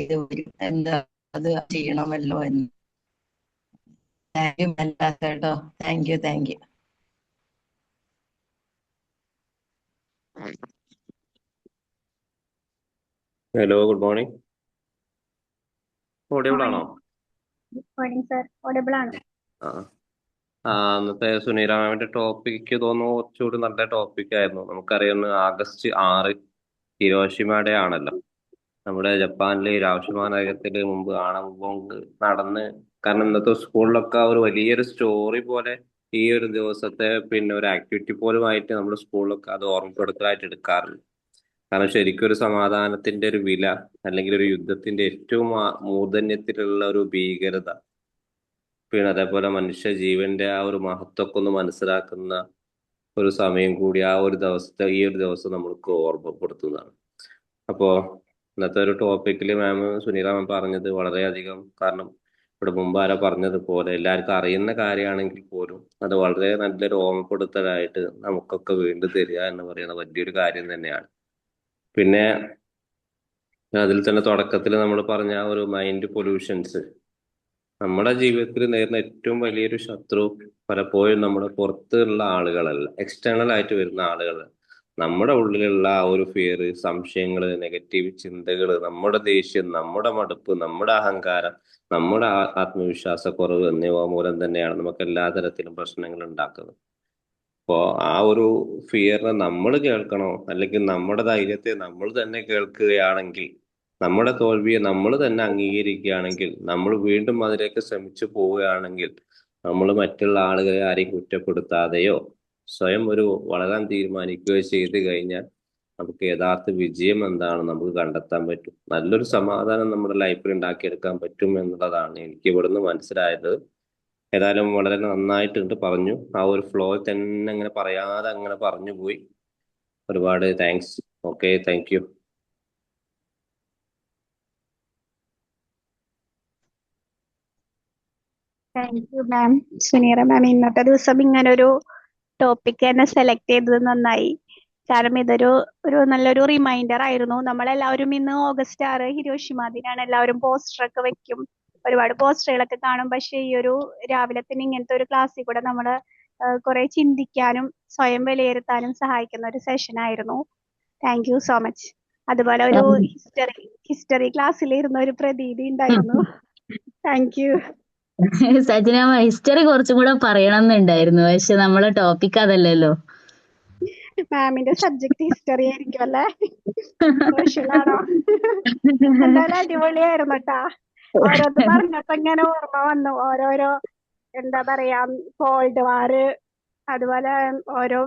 ഇത് വരും, എന്താ അത് ചെയ്യണമല്ലോ എന്ന്. താങ്ക് യു കേട്ടോ. Thank you. Hello, good morning. Audible ആണോ? ഗുഡ് മോർണിംഗ് സർ, ഓഡിബിൾ ആണ്. അന്നത്തെ സുനീറ മാമിന്റെ ടോപ്പിക്ക് തോന്നുന്നു കുറച്ചുകൂടി നല്ല ടോപ്പിക് ആയിരുന്നു. നമുക്കറിയാവുന്ന August 6 ഹിരോഷിമ ഡേ ആണല്ലോ. നമ്മുടെ ജപ്പാനിലെ ഹിരോഷിമ നഗരത്തിൽ മുമ്പ് ആണവ ബോംബ് നടന്ന്, കാരണം ഇന്നത്തെ സ്കൂളിലൊക്കെ ഒരു വലിയൊരു സ്റ്റോറി പോലെ ഈ ഒരു ദിവസത്തെ പിന്നെ ഒരു ആക്ടിവിറ്റി പോലുമായിട്ട് നമ്മുടെ സ്കൂളിലൊക്കെ അത് ഓർമ്മപ്പെടുത്തലായിട്ട് എടുക്കാറുണ്ട്. കാരണം ശരിക്കും ഒരു സമാധാനത്തിന്റെ ഒരു വില, അല്ലെങ്കിൽ ഒരു യുദ്ധത്തിന്റെ ഏറ്റവും മൂർധന്യത്തിലുള്ള ഒരു ഭീകരത, പിന്നെ അതേപോലെ മനുഷ്യ ജീവന്റെ ആ ഒരു മഹത്വമൊക്കെ ഒന്ന് മനസ്സിലാക്കുന്ന ഒരു സമയം കൂടി ഈ ഒരു ദിവസം നമ്മൾക്ക് ഓർമ്മപ്പെടുത്തുന്നതാണ്. അപ്പോ ഇന്നത്തെ ഒരു ടോപ്പിക്കിൽ സുനീറ മാം പറഞ്ഞത് വളരെയധികം, കാരണം ഇവിടെ മുമ്പ് ആരോ പറഞ്ഞതുപോലെ എല്ലാവർക്കും അറിയുന്ന കാര്യമാണെങ്കിൽ പോലും അത് വളരെ നല്ലൊരു ഓർമ്മപ്പെടുത്തലായിട്ട് നമുക്കൊക്കെ വീണ്ടും തരിക എന്ന് പറയുന്ന വലിയൊരു കാര്യം തന്നെയാണ്. പിന്നെ അതിൽ തന്നെ തുടക്കത്തിൽ നമ്മൾ പറഞ്ഞ ആ ഒരു മൈൻഡ് പൊല്യൂഷൻസ്, നമ്മുടെ ജീവിതത്തിൽ നേരിടുന്ന ഏറ്റവും വലിയൊരു ശത്രു പലപ്പോഴും നമ്മുടെ പുറത്തുള്ള ആളുകളല്ല, എക്സ്റ്റേണൽ ആയിട്ട് വരുന്ന ആളുകൾ. നമ്മുടെ ഉള്ളിലുള്ള ആ ഒരു ഫിയർ, സംശയങ്ങള്, നെഗറ്റീവ് ചിന്തകള്, നമ്മുടെ ദേഷ്യം, നമ്മുടെ മടുപ്പ്, നമ്മുടെ അഹങ്കാരം, നമ്മുടെ ആത്മവിശ്വാസക്കുറവ് എന്നിവ മൂലം തന്നെയാണ് നമുക്ക് എല്ലാ തരത്തിലും പ്രശ്നങ്ങൾ ഉണ്ടാക്കുന്നത്. അപ്പോ ആ ഒരു ഫിയറിനെ നമ്മൾ കേൾക്കണോ, അല്ലെങ്കിൽ നമ്മുടെ ധൈര്യത്തെ നമ്മൾ തന്നെ കേൾക്കുകയാണെങ്കിൽ, നമ്മുടെ തോൽവിയെ നമ്മൾ തന്നെ അംഗീകരിക്കുകയാണെങ്കിൽ, നമ്മൾ വീണ്ടും അതിലേക്ക് ശ്രമിച്ചു പോവുകയാണെങ്കിൽ, നമ്മൾ മറ്റുള്ള ആളുകളെ ആരെയും കുറ്റപ്പെടുത്താതെയോ സ്വയം വളരാൻ തീരുമാനിക്കുകയോ ചെയ്തു കഴിഞ്ഞാൽ നമുക്ക് യഥാർത്ഥ വിജയം എന്താണെന്ന് നമുക്ക് കണ്ടെത്താൻ പറ്റും. നല്ലൊരു സമാധാനം നമ്മുടെ ലൈഫിൽ ഉണ്ടാക്കിയെടുക്കാൻ പറ്റും എന്നുള്ളതാണ് എനിക്ക് ഇവിടുന്ന് മനസ്സിലായത്. ഏതായാലും വളരെ നന്നായിട്ടുണ്ട് പറഞ്ഞു. ആ ഒരു ഫ്ലോ തന്നെ അങ്ങനെ പറയാതെ അങ്ങനെ പറഞ്ഞു പോയി. ഒരുപാട് thanks. Okay, thank you. Thank you ma'am. Suneera ma'am ഇന്നത്തെ ദിവസം ഇങ്ങനെ ഒരു ടോപ്പിക് തന്നെ സെലക്ട് ചെയ്തത് നന്നായി. കാരണം ഇതൊരു നല്ലൊരു റിമൈൻഡർ ആയിരുന്നു. നമ്മളെല്ലാവരും ഇന്ന് August 6 ഹിരോഷിമ ദിനാണ്. എല്ലാവരും പോസ്റ്റർ ഒക്കെ വെക്കും, ഒരുപാട് പോസ്റ്ററുകളൊക്കെ കാണും. പക്ഷെ ഈ ഒരു രാവിലെ തന്നെ ഇങ്ങനത്തെ ഒരു ക്ലാസ്സിൽ കൂടെ നമ്മൾ കുറെ ചിന്തിക്കാനും സ്വയം വിലയിരുത്താനും സഹായിക്കുന്ന ഒരു സെഷൻ ആയിരുന്നു. Thank you so much. അതുപോലെ ഒരു ഹിസ്റ്ററി ക്ലാസ്സിൽ ഇരുന്ന ഒരു പ്രതീതി ഉണ്ടായിരുന്നു. Thank you. സജിന, ഹിസ്റ്ററി കുറച്ചും കൂടെ പറയണം എന്നുണ്ടായിരുന്നു, പക്ഷെ നമ്മളെ ടോപ്പിക് അതല്ലല്ലോ. മാമിന്റെ സബ്ജക്ട് ഹിസ്റ്ററി ആയിരിക്കും അല്ലേ? സോഷ്യലാണോ? എന്തായാലും അടിപൊളിയായിരുന്നു കേട്ടാ. ഓരോന്ന് പറഞ്ഞപ്പോ ഇങ്ങനെ ഓർമ്മ വന്നു. ഓരോരോ എന്താ പറയാ, കോൾഡ് വാർ, അതുപോലെ ഓരോ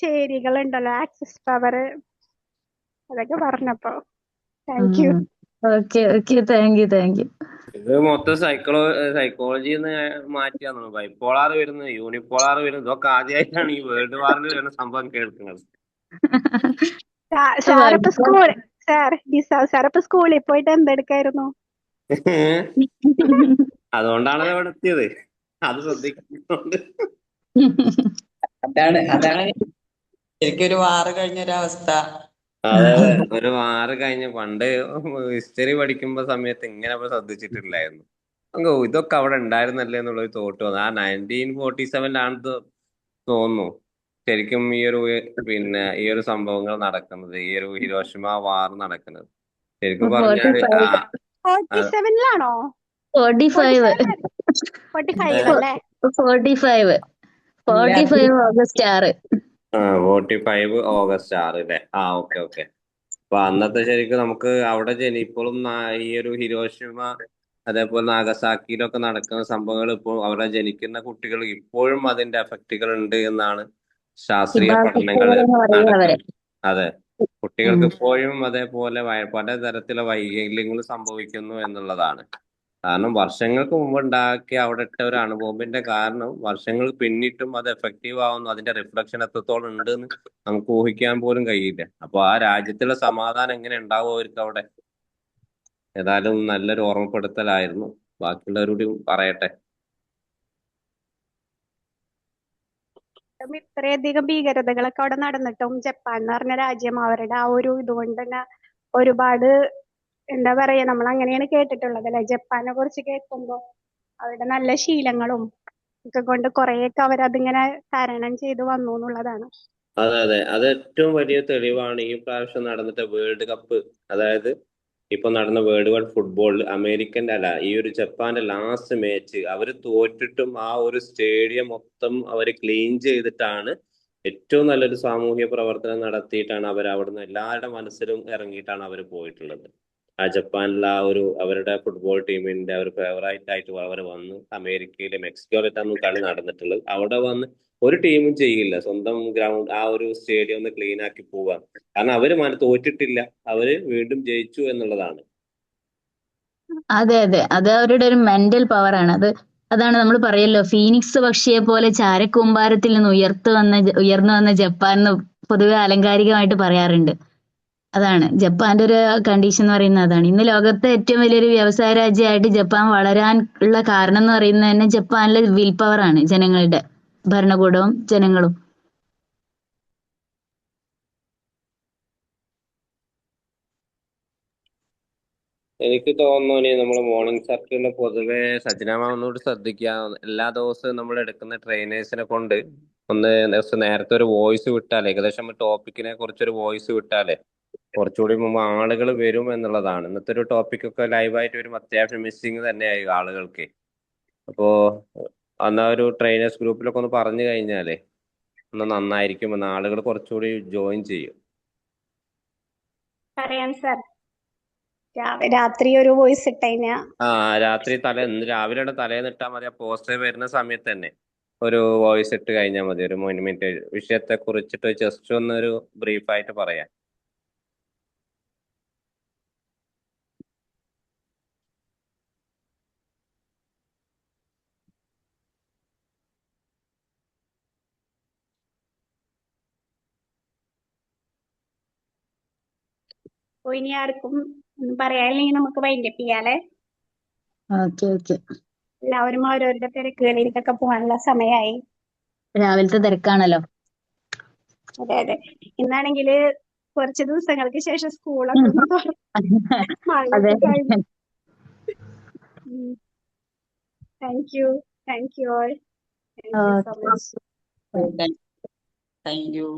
ചേരികൾ ഉണ്ടല്ലോ, ആക്സിസ് പവർ, അതൊക്കെ പറഞ്ഞപ്പോ thank you. Okay okay, thank U. ഇത് മൊത്തം സൈക്കോളജിന്ന് മാറ്റിയാന്ന് ബൈപ്പോളാർ വരുന്നത്, യൂണിപ്പോളാർ വരുന്നത്, ഇതൊക്കെ ആദ്യമായിട്ടാണ് ഈ വേൾഡ് വാറിൽ വരുന്ന സംഭവം കേൾക്കുന്നത്. സാറപ്പ സ്കൂളിൽ പോയിട്ട് എന്തെടുക്കായിരുന്നു? അതുകൊണ്ടാണല്ലോ ഇവിടെ എത്തിയത്. അത് ശ്രദ്ധിക്കുന്നുണ്ട്. അതാണ് ശരിക്കും ഒരു വാറ് കഴിഞ്ഞൊരവസ്ഥ. അതെ, ഒരു വാറ് കഴിഞ്ഞ് പണ്ട് ഹിസ്റ്ററി പഠിക്കുമ്പോ സമയത്ത് ഇങ്ങനെ ശ്രദ്ധിച്ചിട്ടില്ലായിരുന്നു. ഇതൊക്കെ അവിടെ ഉണ്ടായിരുന്നല്ലേ എന്നുള്ളൊരു തോട്ട് വന്നു. ആ 1947 തോന്നുന്നു ശരിക്കും ഈ ഒരു സംഭവങ്ങൾ നടക്കുന്നത്, ഈ ഒരു ഹിരോഷിമ വാർ നടക്കുന്നത്. ശരിക്കും പറഞ്ഞാല് 47-ലാണോ? 45 45 അല്ലേ? 45 ഓഗസ്റ്റ് 6. 45 ഓഗസ്റ്റ് 6 അല്ലേ? ഓക്കെ. അപ്പൊ അന്നത്തെ ശരിക്കും നമുക്ക് അവിടെ ഇപ്പോഴും ഈ ഒരു ഹിരോഷിമ അതേപോലെ നാഗസാക്കിയിലൊക്കെ നടക്കുന്ന സംഭവങ്ങൾ ഇപ്പോൾ അവിടെ ജനിക്കുന്ന കുട്ടികൾ ഇപ്പോഴും അതിന്റെ എഫക്റ്റുകൾ ഉണ്ട് എന്നാണ് ശാസ്ത്രീയ പഠനങ്ങൾ നടക്കുന്നത്. അതെ, കുട്ടികൾക്ക് ഇപ്പോഴും അതേപോലെ പലതരത്തിലുള്ള വൈകല്യങ്ങൾ സംഭവിക്കുന്നു എന്നുള്ളതാണ്. കാരണം വർഷങ്ങൾക്ക് മുമ്പ് ഉണ്ടാക്കിയ അവിടെ ഇട്ട ഒരു അണുബോംബിന്റെ കാരണം വർഷങ്ങൾ പിന്നിട്ടും അത് എഫക്റ്റീവ് ആവുന്നു. അതിന്റെ റിഫ്ലക്ഷൻ എത്രത്തോളം ഉണ്ട് എന്ന് നമുക്ക് ഊഹിക്കാൻ പോലും കഴിയില്ല. അപ്പൊ ആ രാജ്യത്തുള്ള സമാധാനം എങ്ങനെ ഉണ്ടാവും അവർക്ക് അവിടെ? ഏതായാലും നല്ലൊരു ഓർമ്മപ്പെടുത്തലായിരുന്നു. ബാക്കിയുള്ളവരോട് പറയട്ടെ. ഇത്രയധികം ഭീകരതകളൊക്കെ അവിടെ നടന്നിട്ടും ജപ്പാൻ എന്ന് പറഞ്ഞ രാജ്യം അവരുടെ ആ ഒരു ഇതുകൊണ്ട് തന്നെ ഒരുപാട്, എന്താ പറയാ, നമ്മൾ അങ്ങനെയാണ് കേട്ടിട്ടുള്ളത് അല്ലെ. ജപ്പാനെ കുറിച്ച് കേൾക്കുമ്പോ അവരുടെ നല്ല ശീലങ്ങളും ഒക്കെ കൊണ്ട് കുറെയൊക്കെ അവരതിങ്ങനെ തരണം ചെയ്ത് വന്നു എന്നുള്ളതാണ്. അതെ, അത് ഏറ്റവും വലിയ തെളിവാണ് ഈ പ്രാവശ്യം നടന്നിട്ട് വേൾഡ് കപ്പ്. അതായത് ഇപ്പൊ നടന്ന വേൾഡ് കപ്പ് ഫുട്ബോളിൽ അമേരിക്കന്റെ അല്ല, ഈ ഒരു ജപ്പാന്റെ ലാസ്റ്റ് മാച്ച് അവര് തോറ്റിട്ടും ആ ഒരു സ്റ്റേഡിയം മൊത്തം അവര് ക്ലീൻ ചെയ്തിട്ടാണ്, ഏറ്റവും നല്ലൊരു സാമൂഹ്യ പ്രവർത്തനം നടത്തിയിട്ടാണ് അവർ അവിടുന്ന് എല്ലാവരുടെ മനസ്സിലും ഇറങ്ങിയിട്ടാണ് അവർ പോയിട്ടുള്ളത്. ആ ജപ്പാനിലെ ആ ഒരു അവരുടെ ഫുട്ബോൾ ടീമിന്റെ ഒരു ഫേവറേറ്റ് ആയിട്ട് അവർ വന്ന് അമേരിക്കയിലെ മെക്സിക്കോയിലാണ് കളി നടന്നിട്ടുള്ളത്. അവിടെ വന്ന് ഒരു ടീമും ചെയ്യില്ല, സ്വന്തം ഗ്രൗണ്ട് ആ ഒരു സ്റ്റേഡിയം ഒന്ന് ക്ലീൻ ആക്കി പോവാൻ. കാരണം അവര് തോറ്റിട്ടില്ല, അവര് വീണ്ടും ജയിച്ചു എന്നുള്ളതാണ്. അതെ അത് അവരുടെ ഒരു മെന്റൽ പവറാണ്. അതാണ് നമ്മൾ പറയല്ലോ, ഫീനിക്സ് പക്ഷിയെ പോലെ ചാരക്കൂമ്പാരത്തിൽ നിന്ന് ഉയർന്നു വന്ന ജപ്പാൻ എന്ന് പൊതുവെ അലങ്കാരികമായിട്ട് പറയാറുണ്ട്. അതാണ് ജപ്പാന്റെ ഒരു കണ്ടീഷൻ എന്ന് പറയുന്നത്. അതാണ് ഇന്ന് ലോകത്തെ ഏറ്റവും വലിയൊരു വ്യവസായ രാജ്യമായിട്ട് ജപ്പാൻ വളരാൻ ഉള്ള കാരണം എന്ന് പറയുന്നത് തന്നെ ജപ്പാനിലെ വിൽ പവറാണ്, ജനങ്ങളുടെ ഭരണകൂടവും ജനങ്ങളും. എനിക്ക് തോന്നുന്നു നമ്മൾ മോർണിംഗ് സർക്കിളിൽ പൊതുവെ സജ്ജനാമ ഒന്നുകൂടി ശ്രദ്ധിക്കുക. എല്ലാ ദിവസവും നമ്മൾ എടുക്കുന്ന ട്രെയിനേഴ്സിനെ കൊണ്ട് ഒന്ന് നേരത്തെ ഒരു വോയിസ് വിട്ടാലേ, ഏകദേശം ടോപ്പിക്കിനെ കുറിച്ചൊരു വോയിസ് വിട്ടാലേ കുറച്ചുകൂടി മുമ്പ് ആളുകൾ വരും എന്നുള്ളതാണ്. ഇന്നത്തെ ഒരു ടോപ്പിക്കൊക്കെ ലൈവായിട്ട് വരും, അത്യാവശ്യം മിസ്സിങ് തന്നെയായി ആളുകൾക്ക്. അപ്പോ അന്നാ ഒരു ട്രെയിനേഴ്സ് ഗ്രൂപ്പിലൊക്കെ ഒന്ന് പറഞ്ഞു കഴിഞ്ഞാലേ ഒന്ന് നന്നായിരിക്കും, എന്ന് ആളുകൾ കുറച്ചുകൂടി ജോയിൻ ചെയ്യും. പറയാം സർ, രാത്രി ഒരു വോയിസ് ഇട്ടതിനാ. രാത്രി രാവിലെ തലേന്ന് ഇട്ടാൽ മതി. ആ പോസ്റ്റർ വരുന്ന സമയത്ത് തന്നെ ഒരു വോയിസ് ഇട്ട് കഴിഞ്ഞാൽ മതി. ഒരു 3 മിനിറ്റ് വിഷയത്തെ കുറിച്ചിട്ട് ജസ്റ്റ് ഒന്നൊരു ബ്രീഫായിട്ട് പറയാം. ഇനി ആർക്കും ഒന്നും പറയാനില്ലെങ്കിൽ നമുക്ക് വൈൻഡപ്പ് ചെയ്യാലേ. ഓക്കെ. എല്ലാവരും ഓരോരുടെ തിരക്കുകളിലേക്കൊക്കെ പോകാനുള്ള സമയമായി. രാവിലത്തെ തിരക്കാണല്ലോ. അതെ. ഇന്നാണെങ്കില് കുറച്ച് ദിവസങ്ങൾക്ക് ശേഷം സ്കൂളൊക്കെ ഒന്ന് അതെ. Thank you all. Thank you so much. Thank you.